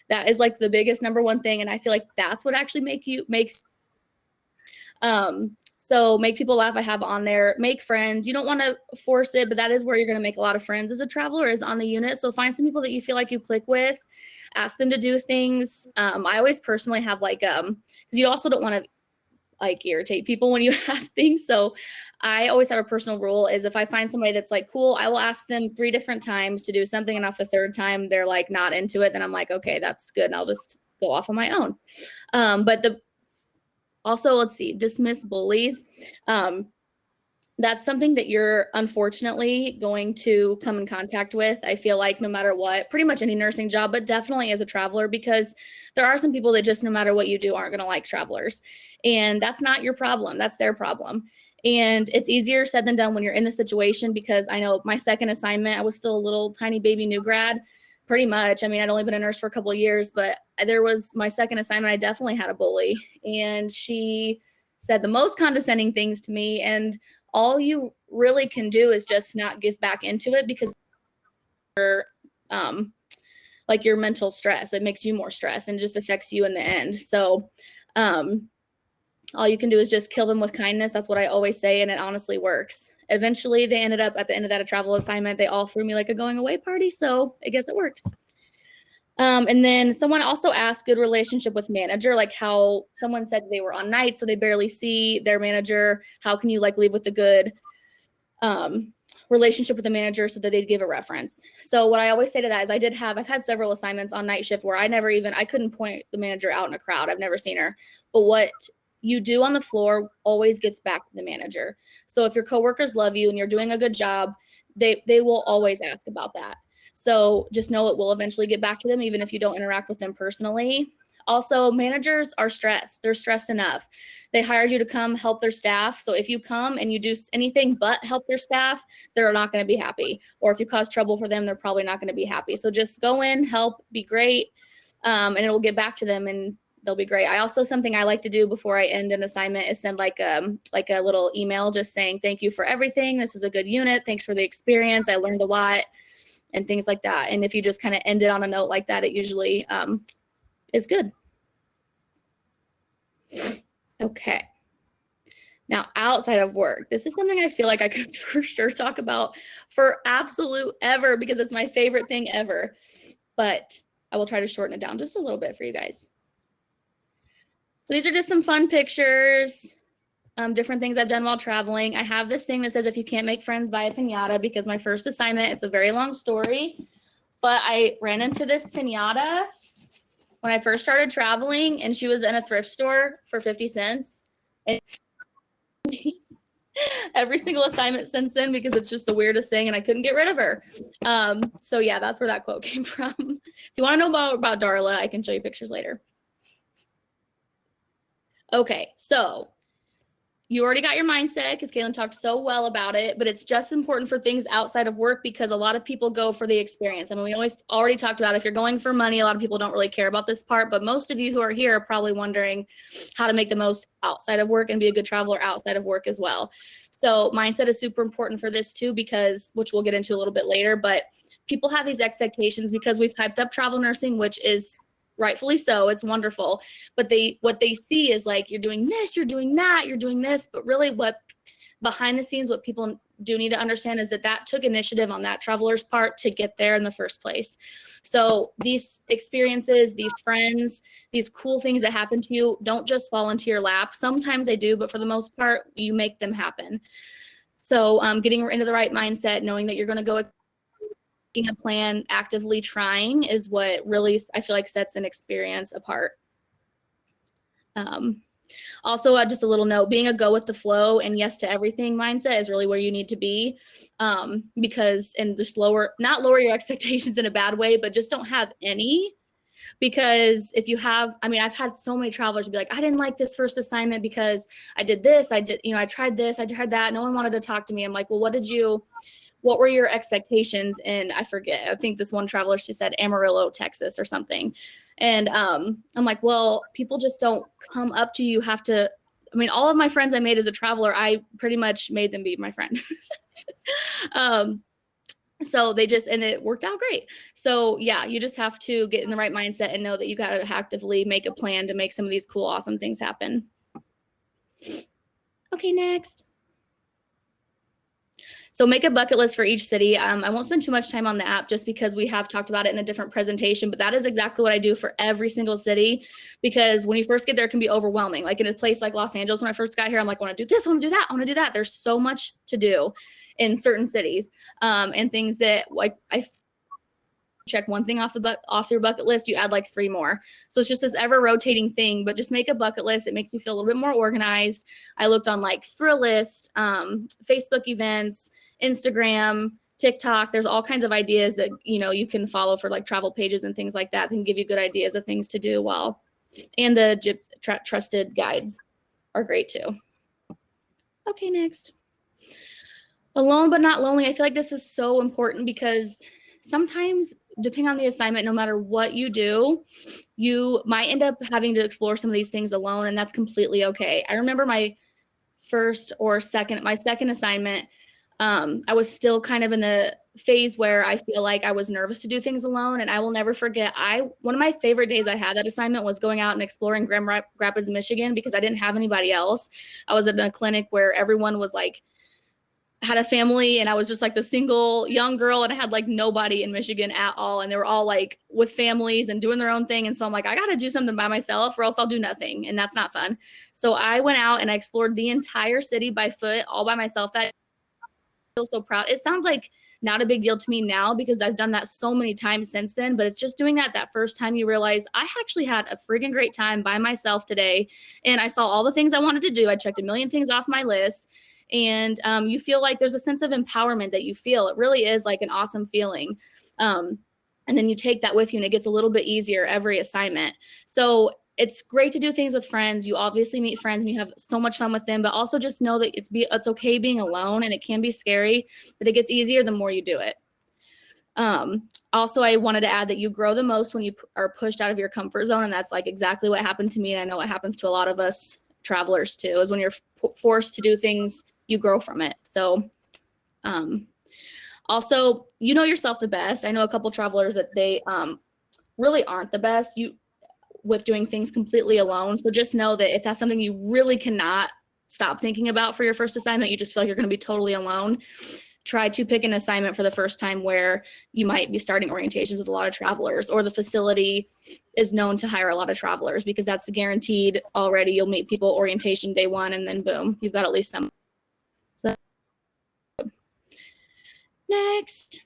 [SPEAKER 3] That is like the biggest number one thing. And I feel like that's what actually makes so make people laugh. I have on there, make friends. You don't want to force it, but that is where you're going to make a lot of friends as a traveler, is on the unit. So find some people that you feel like you click with, ask them to do things. I always personally have because you also don't want to irritate people when you ask things. So I always have a personal rule is if I find somebody that's cool, I will ask them 3 different times to do something. And off the 3rd time, they're not into it. Then I'm okay, that's good. And I'll just go off on my own. Also, let's see, dismiss bullies. That's something that you're unfortunately going to come in contact with. I feel like no matter what, pretty much any nursing job, but definitely as a traveler, because there are some people that just no matter what you do aren't going to like travelers. And that's not your problem. That's their problem. And it's easier said than done when you're in the situation, because I know my second assignment, I was still a little tiny baby new grad. Pretty much. I mean, I'd only been a nurse for a couple of years, but there was my second assignment. I definitely had a bully, and she said the most condescending things to me. And all you really can do is just not give back into it, because your mental stress, it makes you more stressed and just affects you in the end. So all you can do is just kill them with kindness. That's what I always say. And it honestly works. Eventually they ended up at the end of that travel assignment, they all threw me like a going away party. So I guess it worked. And then someone also asked good relationship with manager, how someone said they were on night, so they barely see their manager. How can you leave with a good relationship with the manager so that they'd give a reference? So what I always say to that is I've had several assignments on night shift where I couldn't point the manager out in a crowd. I've never seen her. But what you do on the floor always gets back to the manager. So if your coworkers love you and you're doing a good job, they will always ask about that. So just know it will eventually get back to them, even if you don't interact with them personally. Also, managers are stressed. They're stressed enough. They hired you to come help their staff. So if you come and you do anything but help their staff, they're not going to be happy. Or if you cause trouble for them, they're probably not going to be happy. So just go in, help, be great, and it will get back to them and they'll be great. Something I like to do before I end an assignment is send a little email just saying, thank you for everything. This was a good unit. Thanks for the experience. I learned a lot, and things like that. And if you just kind of end it on a note like that, it usually is good. Okay. Now, outside of work, this is something I feel like I could for sure talk about for absolute ever, because it's my favorite thing ever. But I will try to shorten it down just a little bit for you guys. So these are just some fun pictures, different things I've done while traveling. I have this thing that says, if you can't make friends, buy a piñata, because my first assignment, it's a very long story, but I ran into this piñata when I first started traveling, and she was in a thrift store for 50 cents. And every single assignment since then, because it's just the weirdest thing and I couldn't get rid of her. So yeah, that's where that quote came from. If you want to know about Darla, I can show you pictures later. Okay, so you already got your mindset because Kailin talked so well about it, but it's just important for things outside of work, because a lot of people go for the experience. I mean, we already talked about if you're going for money, a lot of people don't really care about this part, but most of you who are here are probably wondering how to make the most outside of work and be a good traveler outside of work as well. So mindset is super important for this too, because, which we'll get into a little bit later, but people have these expectations because we've hyped up travel nursing, which is rightfully so. It's wonderful. But what they see is like, you're doing this, you're doing that, you're doing this. But really what behind the scenes, what people do need to understand is that took initiative on that traveler's part to get there in the first place. So these experiences, these friends, these cool things that happen to you don't just fall into your lap. Sometimes they do, but for the most part, you make them happen. So getting into the right mindset, knowing that you're going to go making a plan, actively trying is what really, I feel like, sets an experience apart. Also, just a little note, being a go with the flow and yes to everything mindset is really where you need to be, because, and just not lower your expectations in a bad way, but just don't have any. Because if you have, I mean, I've had so many travelers be like, I didn't like this first assignment because I did this, I tried this, I tried that. No one wanted to talk to me. I'm like, well, what were your expectations? And I forget, I think this one traveler, she said Amarillo, Texas or something. And I'm like, well, people just don't come up to you. All of my friends I made as a traveler, I pretty much made them be my friend. So and it worked out great. So yeah, you just have to get in the right mindset and know that you got to actively make a plan to make some of these cool, awesome things happen. Okay, next. So make a bucket list for each city. I won't spend too much time on the app just because we have talked about it in a different presentation, but that is exactly what I do for every single city, because when you first get there, it can be overwhelming. Like in a place like Los Angeles, when I first got here, I'm like, I want to do this, I want to do that, I want to do that. There's so much to do in certain cities, and things that like I check one thing off your bucket list, you add like 3 more. So it's just this ever rotating thing, but just make a bucket list. It makes you feel a little bit more organized. I looked on like Thrillist, Facebook events, Instagram, TikTok. There's all kinds of ideas that, you can follow for like travel pages and things like that can give you good ideas of things to do and the trusted guides are great too. Okay, next. Alone but not lonely. I feel like this is so important because sometimes, depending on the assignment, no matter what you do, you might end up having to explore some of these things alone, and that's completely okay. I remember my second assignment, I was still kind of in the phase where I feel like I was nervous to do things alone, and I will never forget, one of my favorite days I had that assignment was going out and exploring Grand Rapids, Michigan, because I didn't have anybody else. I was in a clinic where everyone was like, had a family, and I was just like the single young girl, and I had like nobody in Michigan at all. And they were all like with families and doing their own thing. And so I'm like, I got to do something by myself or else I'll do nothing. And that's not fun. So I went out and I explored the entire city by foot, all by myself. That I feel so proud. It sounds like not a big deal to me now because I've done that so many times since then, but it's just doing that first time you realize I actually had a friggin' great time by myself today. And I saw all the things I wanted to do. I checked a million things off my list. And you feel like there's a sense of empowerment that you feel. It really is like an awesome feeling. And then you take that with you and it gets a little bit easier every assignment. So it's great to do things with friends. You obviously meet friends and you have so much fun with them, but also just know that it's okay being alone, and it can be scary, but it gets easier the more you do it. Also, I wanted to add that you grow the most when you are pushed out of your comfort zone. And that's like exactly what happened to me. And I know it happens to a lot of us travelers too, is when you're forced to do things, you grow from it. So also, you know yourself the best. I know a couple travelers that they really aren't the best with doing things completely alone. So just know that if that's something you really cannot stop thinking about for your first assignment, you just feel like you're going to be totally alone, try to pick an assignment for the first time where you might be starting orientations with a lot of travelers, or the facility is known to hire a lot of travelers, because that's guaranteed already. You'll meet people orientation day 1, and then boom, you've got at least some. So next,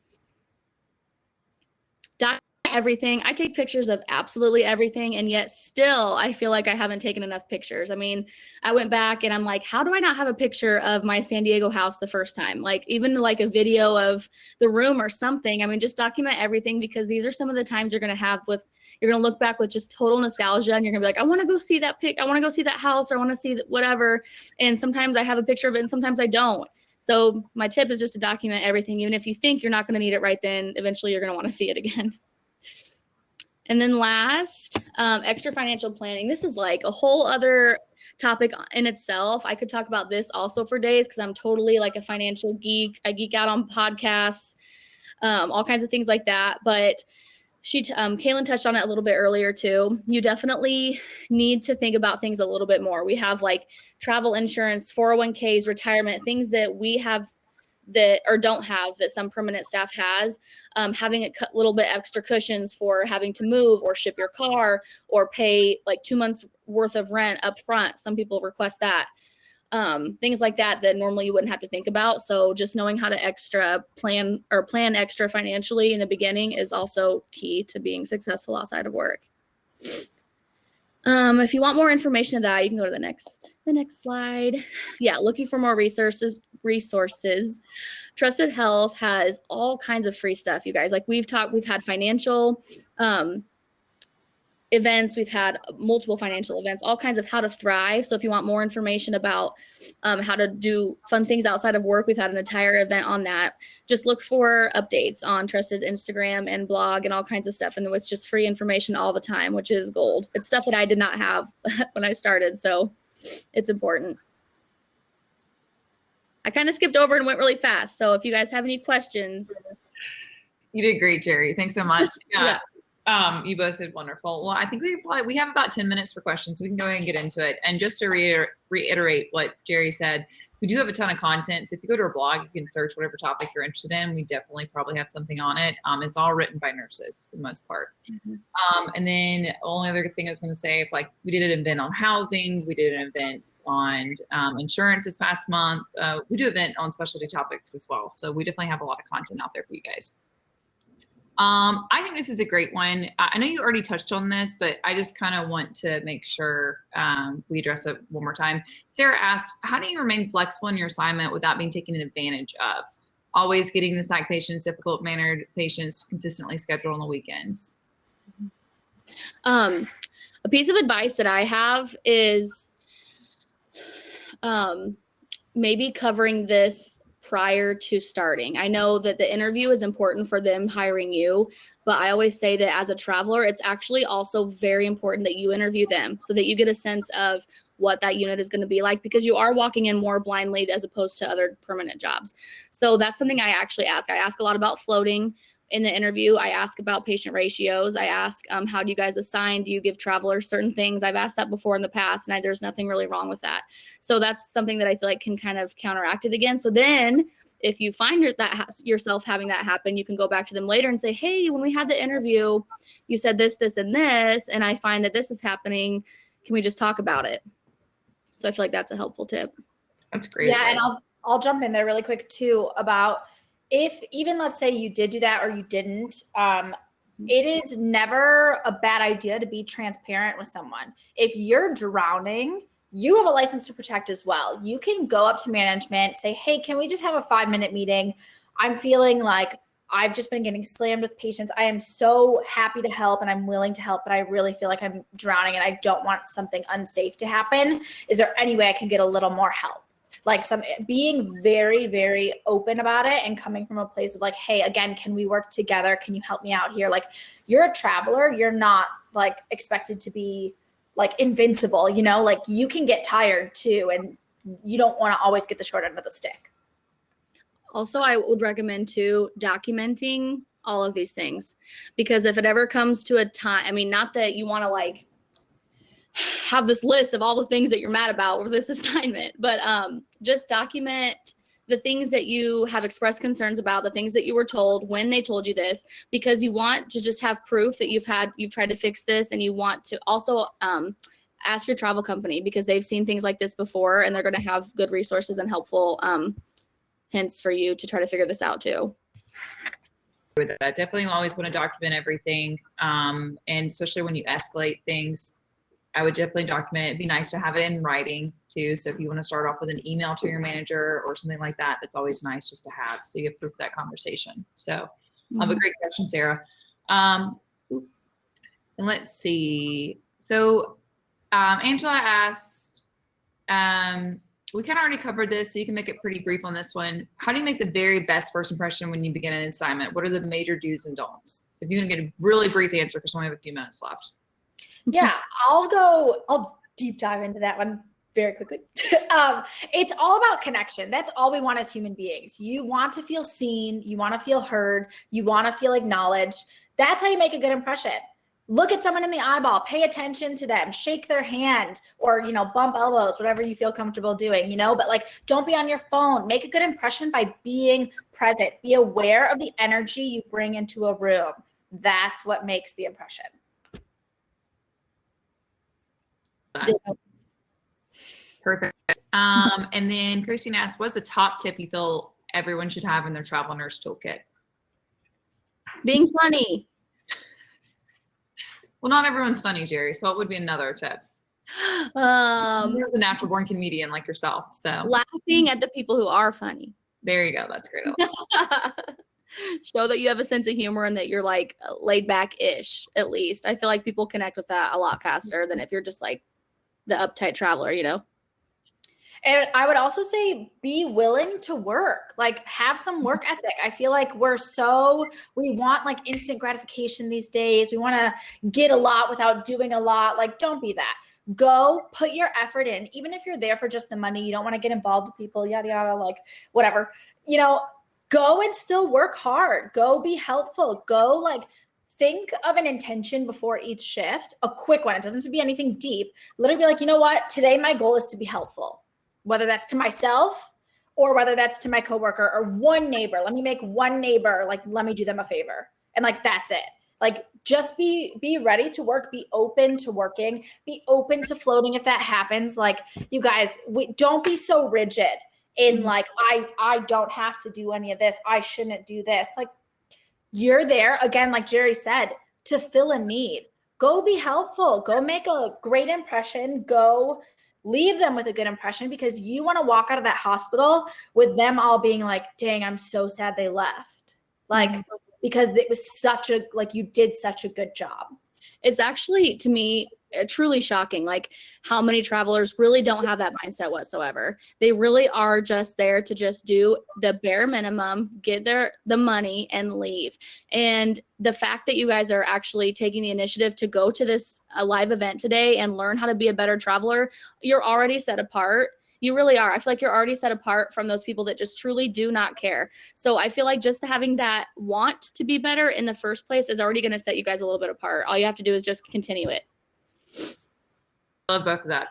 [SPEAKER 3] everything. I take pictures of absolutely everything, and yet still I feel like I haven't taken enough pictures. I mean, I went back and I'm like, how do I not have a picture of my San Diego house the first time? Like even like a video of the room or something. I mean, just document everything, because these are some of the times you're going to look back with just total nostalgia, and you're gonna be like, I want to go see that I want to go see that house, or I want to see whatever. And sometimes I have a picture of it and sometimes I don't. So my tip is just to document everything. Even if you think you're not going to need it right then, eventually you're going to want to see it again. And then last, extra financial planning. This is like a whole other topic in itself. I could talk about this also for days, because I'm totally like a financial geek. I geek out on podcasts, all kinds of things like that. But Kailin touched on it a little bit earlier too. You definitely need to think about things a little bit more. We have like travel insurance, 401ks, retirement, things that we have that or don't have that some permanent staff has. Having a little bit extra cushions for having to move or ship your car or pay like 2 months worth of rent up front. Some people request that. Things like that normally you wouldn't have to think about. So just knowing how to plan extra financially in the beginning is also key to being successful outside of work. If you want more information of that, you can go to the next slide. Yeah, looking for more resources. Trusted Health has all kinds of free stuff, you guys. Like we've had financial events, we've had multiple financial events, all kinds of how to thrive. So if you want more information about how to do fun things outside of work, we've had an entire event on that. Just look for updates on Trusted's Instagram and blog and all kinds of stuff. And it's just free information all the time, which is gold. It's stuff that I did not have when I started. So it's important. I kind of skipped over and went really fast. So if you guys have any questions.
[SPEAKER 1] You did great, Jeri. Thanks so much.
[SPEAKER 3] Yeah.
[SPEAKER 1] You both did wonderful. Well, I think we have about 10 minutes for questions, so we can go ahead and get into it. And just to reiterate what Jeri said, we do have a ton of content. So if you go to our blog, you can search whatever topic you're interested in. We definitely probably have something on it. It's all written by nurses for the most part. Mm-hmm. And then the only other thing I was going to say, if like we did an event on housing, we did an event on insurance this past month. We do an event on specialty topics as well. So we definitely have a lot of content out there for you guys. I think this is a great one. I know you already touched on this, but I just kind of want to make sure we address it one more time. Sarah asked, how do you remain flexible in your assignment without being taken advantage of? Always getting the psych patients, difficult-mannered patients consistently scheduled on the weekends.
[SPEAKER 3] A piece of advice that I have is maybe covering this prior to starting. I know that the interview is important for them hiring you, but I always say that as a traveler, it's actually also very important that you interview them so that you get a sense of what that unit is going to be like, because you are walking in more blindly as opposed to other permanent jobs. So that's something I actually ask. I ask a lot about floating in the interview. I ask about patient ratios. I ask, how do you guys assign? Do you give travelers certain things? I've asked that before in the past, and there's nothing really wrong with that. So that's something that I feel like can kind of counteract it again. So then if you find yourself having that happen, you can go back to them later and say, hey, when we had the interview, you said this, this, and this, and I find that this is happening. Can we just talk about it? So I feel like that's a helpful tip.
[SPEAKER 1] That's great.
[SPEAKER 2] Yeah, and I'll jump in there really quick too about if even let's say you did do that or you didn't, it is never a bad idea to be transparent with someone. If you're drowning, you have a license to protect as well. You can go up to management, say, hey, can we just have a 5-minute meeting? I'm feeling like I've just been getting slammed with patients. I am so happy to help and I'm willing to help, but I really feel like I'm drowning and I don't want something unsafe to happen. Is there any way I can get a little more help? Like being very, very open about it and coming from a place of like, hey, again, can we work together? Can you help me out here? Like, you're a traveler. You're not like expected to be like invincible, you know, like you can get tired too. And you don't want to always get the short end of the stick.
[SPEAKER 3] Also, I would recommend too documenting all of these things, because if it ever comes to a time, I mean, not that you want to like have this list of all the things that you're mad about with this assignment, but just document the things that you have expressed concerns about, the things that you were told when they told you this, because you want to just have proof that you've tried to fix this, and you want to also ask your travel company, because they've seen things like this before and they're going to have good resources and helpful hints for you to try to figure this out too.
[SPEAKER 1] With that, definitely always want to document everything, and especially when you escalate things, I would definitely document it. It'd be nice to have it in writing too. So if you want to start off with an email to your manager or something like that, that's always nice just to have, so you have proof of that conversation. So a great question, Sarah. And let's see. So Angela asked, we kind of already covered this, so you can make it pretty brief on this one. How do you make the very best first impression when you begin an assignment? What are the major do's and don'ts? So if you want to get a really brief answer, because we only have a few minutes left.
[SPEAKER 2] Yeah, I'll deep dive into that one very quickly. It's all about connection. That's all we want as human beings. You want to feel seen. You want to feel heard. You want to feel acknowledged. That's how you make a good impression. Look at someone in the eyeball, pay attention to them, shake their hand, or, you know, bump elbows, whatever you feel comfortable doing, you know, but like, don't be on your phone. Make a good impression by being present. Be aware of the energy you bring into a room. That's what makes the impression.
[SPEAKER 1] Perfect. And then Christine asked, what's the top tip you feel everyone should have in their travel nurse toolkit?
[SPEAKER 3] Being funny.
[SPEAKER 1] Well, not everyone's funny, Jeri. So what would be another tip? You're a natural born comedian like yourself. So
[SPEAKER 3] Laughing at the people who are funny.
[SPEAKER 1] There you go. That's great.
[SPEAKER 3] Show that you have a sense of humor and that you're like laid back-ish, at least. I feel like people connect with that a lot faster than if you're just like the uptight traveler, you know?
[SPEAKER 2] And I would also say be willing to work, like have some work ethic. I feel like we want like instant gratification these days. We want to get a lot without doing a lot. Like, don't be that. Go put your effort in. Even if you're there for just the money, you don't want to get involved with people, yada, yada, like whatever, you know, go and still work hard. Go be helpful. Go like think of an intention before each shift, a quick one. It doesn't have to be anything deep. Literally be like, you know what? Today my goal is to be helpful. Whether that's to myself or whether that's to my coworker or one neighbor. Let me make one neighbor, like, let me do them a favor. And like, that's it. Like, just be ready to work, be open to working, be open to floating if that happens. Like, you guys, don't be so rigid in like, I don't have to do any of this. I shouldn't do this. Like, you're there, again, like Jeri said, to fill a need. Go be helpful. Go make a great impression. Go leave them with a good impression, because you want to walk out of that hospital with them all being like, dang, I'm so sad they left. Like, because it was you did such a good job.
[SPEAKER 3] It's actually, to me, truly shocking, like how many travelers really don't have that mindset whatsoever. They really are just there to just do the bare minimum, get the money and leave. And the fact that you guys are actually taking the initiative to go to this live event today and learn how to be a better traveler, you're already set apart. You really are. I feel like you're already set apart from those people that just truly do not care. So I feel like just having that want to be better in the first place is already going to set you guys a little bit apart. All you have to do is just continue it.
[SPEAKER 1] I love both of that.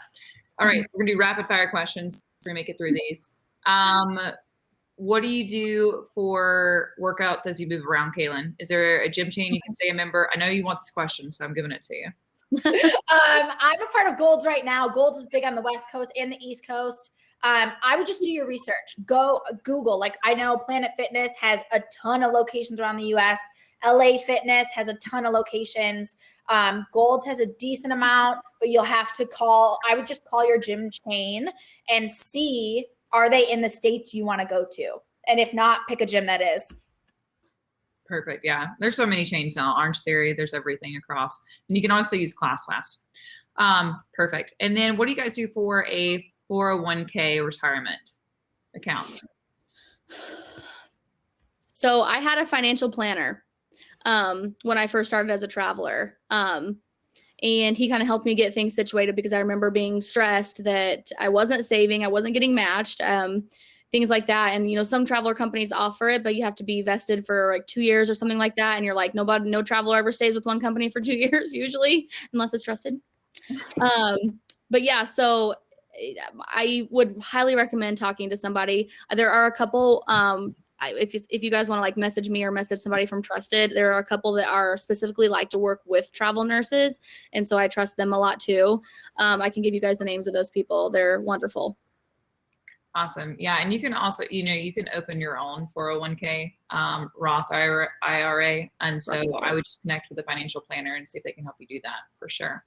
[SPEAKER 1] All right, so we're gonna do rapid fire questions. We're gonna make it through these. What do you do for workouts as you move around, Kailin? Is there a gym chain you can stay a member? I know you want this question, so I'm giving it to you.
[SPEAKER 2] I'm a part of Golds right now. Golds is big on the West Coast and the East Coast. I would just do your research. Go Google. Like, I know Planet Fitness has a ton of locations around the US. LA Fitness has a ton of locations. Golds has a decent amount, but you'll have to I would just call your gym chain and see, are they in the states you want to go to? And if not, pick a gym that is.
[SPEAKER 1] Perfect. Yeah. There's so many chains now. Orange Theory, there's everything across. And you can also use ClassPass. Perfect. And then what do you guys do for a 401k retirement account?
[SPEAKER 3] So I had a financial planner when I first started as a traveler. And he kind of helped me get things situated, because I remember being stressed that I wasn't saving, I wasn't getting matched, things like that. And, you know, some traveler companies offer it, but you have to be vested for like 2 years or something like that. And you're like, no traveler ever stays with one company for 2 years usually, unless it's trusted. But yeah, so I would highly recommend talking to somebody. There are a couple, if you guys want to like message me or message somebody from Trusted, there are a couple that are specifically like to work with travel nurses. And so I trust them a lot too. I can give you guys the names of those people. They're wonderful.
[SPEAKER 1] Awesome. Yeah. And you can also, you can open your own 401k Roth IRA. And so I would just connect with a financial planner and see if they can help you do that for sure.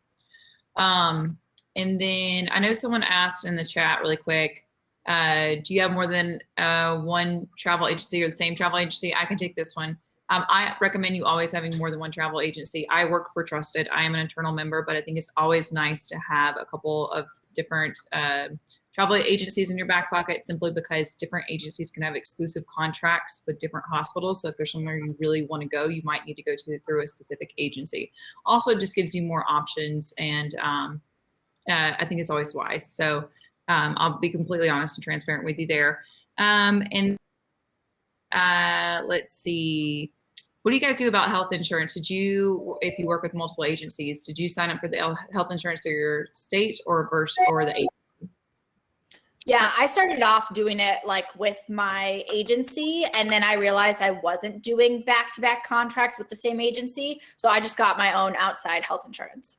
[SPEAKER 1] And then I know someone asked in the chat really quick, do you have more than one travel agency or the same travel agency? I can take this one. I recommend you always having more than one travel agency. I work for Trusted. I am an internal member, but I think it's always nice to have a couple of different travel agencies in your back pocket, simply because different agencies can have exclusive contracts with different hospitals. So if there's somewhere you really want to go, you might need to go through a specific agency. Also, it just gives you more options, and I think it's always wise. So I'll be completely honest and transparent with you there. And let's see. What do you guys do about health insurance? Did you, if you work with multiple agencies, did you sign up for the health insurance through your state or the agency?
[SPEAKER 2] Yeah, I started off doing it like with my agency, and then I realized I wasn't doing back-to-back contracts with the same agency. So I just got my own outside health insurance.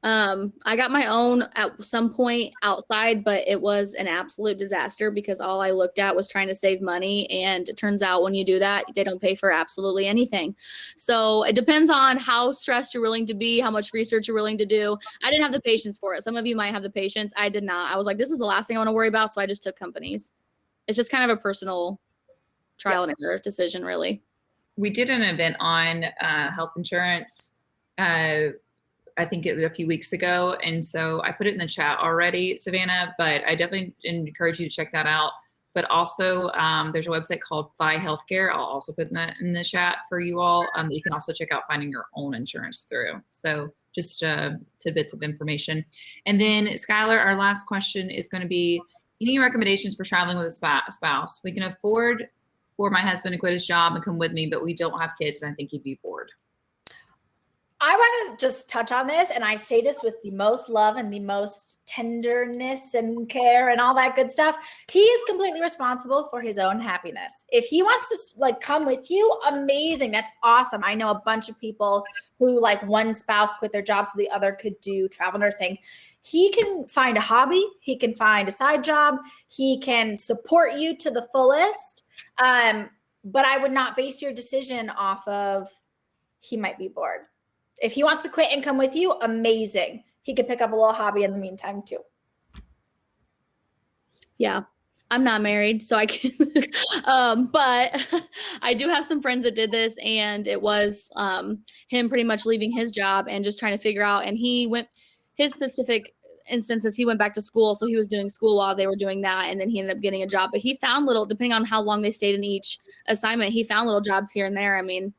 [SPEAKER 3] I got my own at some point outside, but it was an absolute disaster because all I looked at was trying to save money. And it turns out when you do that, they don't pay for absolutely anything. So it depends on how stressed you're willing to be, how much research you're willing to do. I didn't have the patience for it. Some of you might have the patience. I did not. I was like, this is the last thing I want to worry about. So I just took companies. It's just kind of a personal trial and error decision, really.
[SPEAKER 1] We did an event on health insurance. I think it was a few weeks ago. And so I put it in the chat already, Savannah, but I definitely encourage you to check that out. But also there's a website called Phi Healthcare. I'll also put that in the chat for you all. You can also check out finding your own insurance through. So just tidbits of information. And then Skylar, our last question is going to be, any recommendations for traveling with a spouse? We can afford for my husband to quit his job and come with me, but we don't have kids and I think he'd be bored.
[SPEAKER 2] I want to just touch on this, and I say this with the most love and the most tenderness and care and all that good stuff. He is completely responsible for his own happiness. If he wants to like come with you, amazing. That's awesome. I know a bunch of people who like one spouse quit their job so the other could do travel nursing. He can find a hobby. He can find a side job. He can support you to the fullest. But I would not base your decision off of he might be bored. If he wants to quit and come with you, amazing. He could pick up a little hobby in the meantime too.
[SPEAKER 3] Yeah, I'm not married, so I can, but I do have some friends that did this, and it was him pretty much leaving his job and just trying to figure out, and his specific instances, he went back to school, so he was doing school while they were doing that, and then he ended up getting a job, but he found little, depending on how long they stayed in each assignment, he found little jobs here and there. I mean,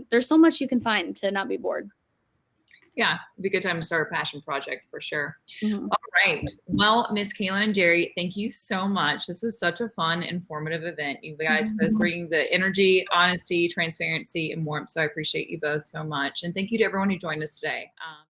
[SPEAKER 3] there's so much you can find to not be bored.
[SPEAKER 1] Yeah, it'd be a good time to start a passion project for sure.
[SPEAKER 3] Mm-hmm.
[SPEAKER 1] All right. Well, Miss Kailin and Jeri, thank you so much. This was such a fun, informative event. You guys both bring the energy, honesty, transparency, and warmth. So I appreciate you both so much. And thank you to everyone who joined us today.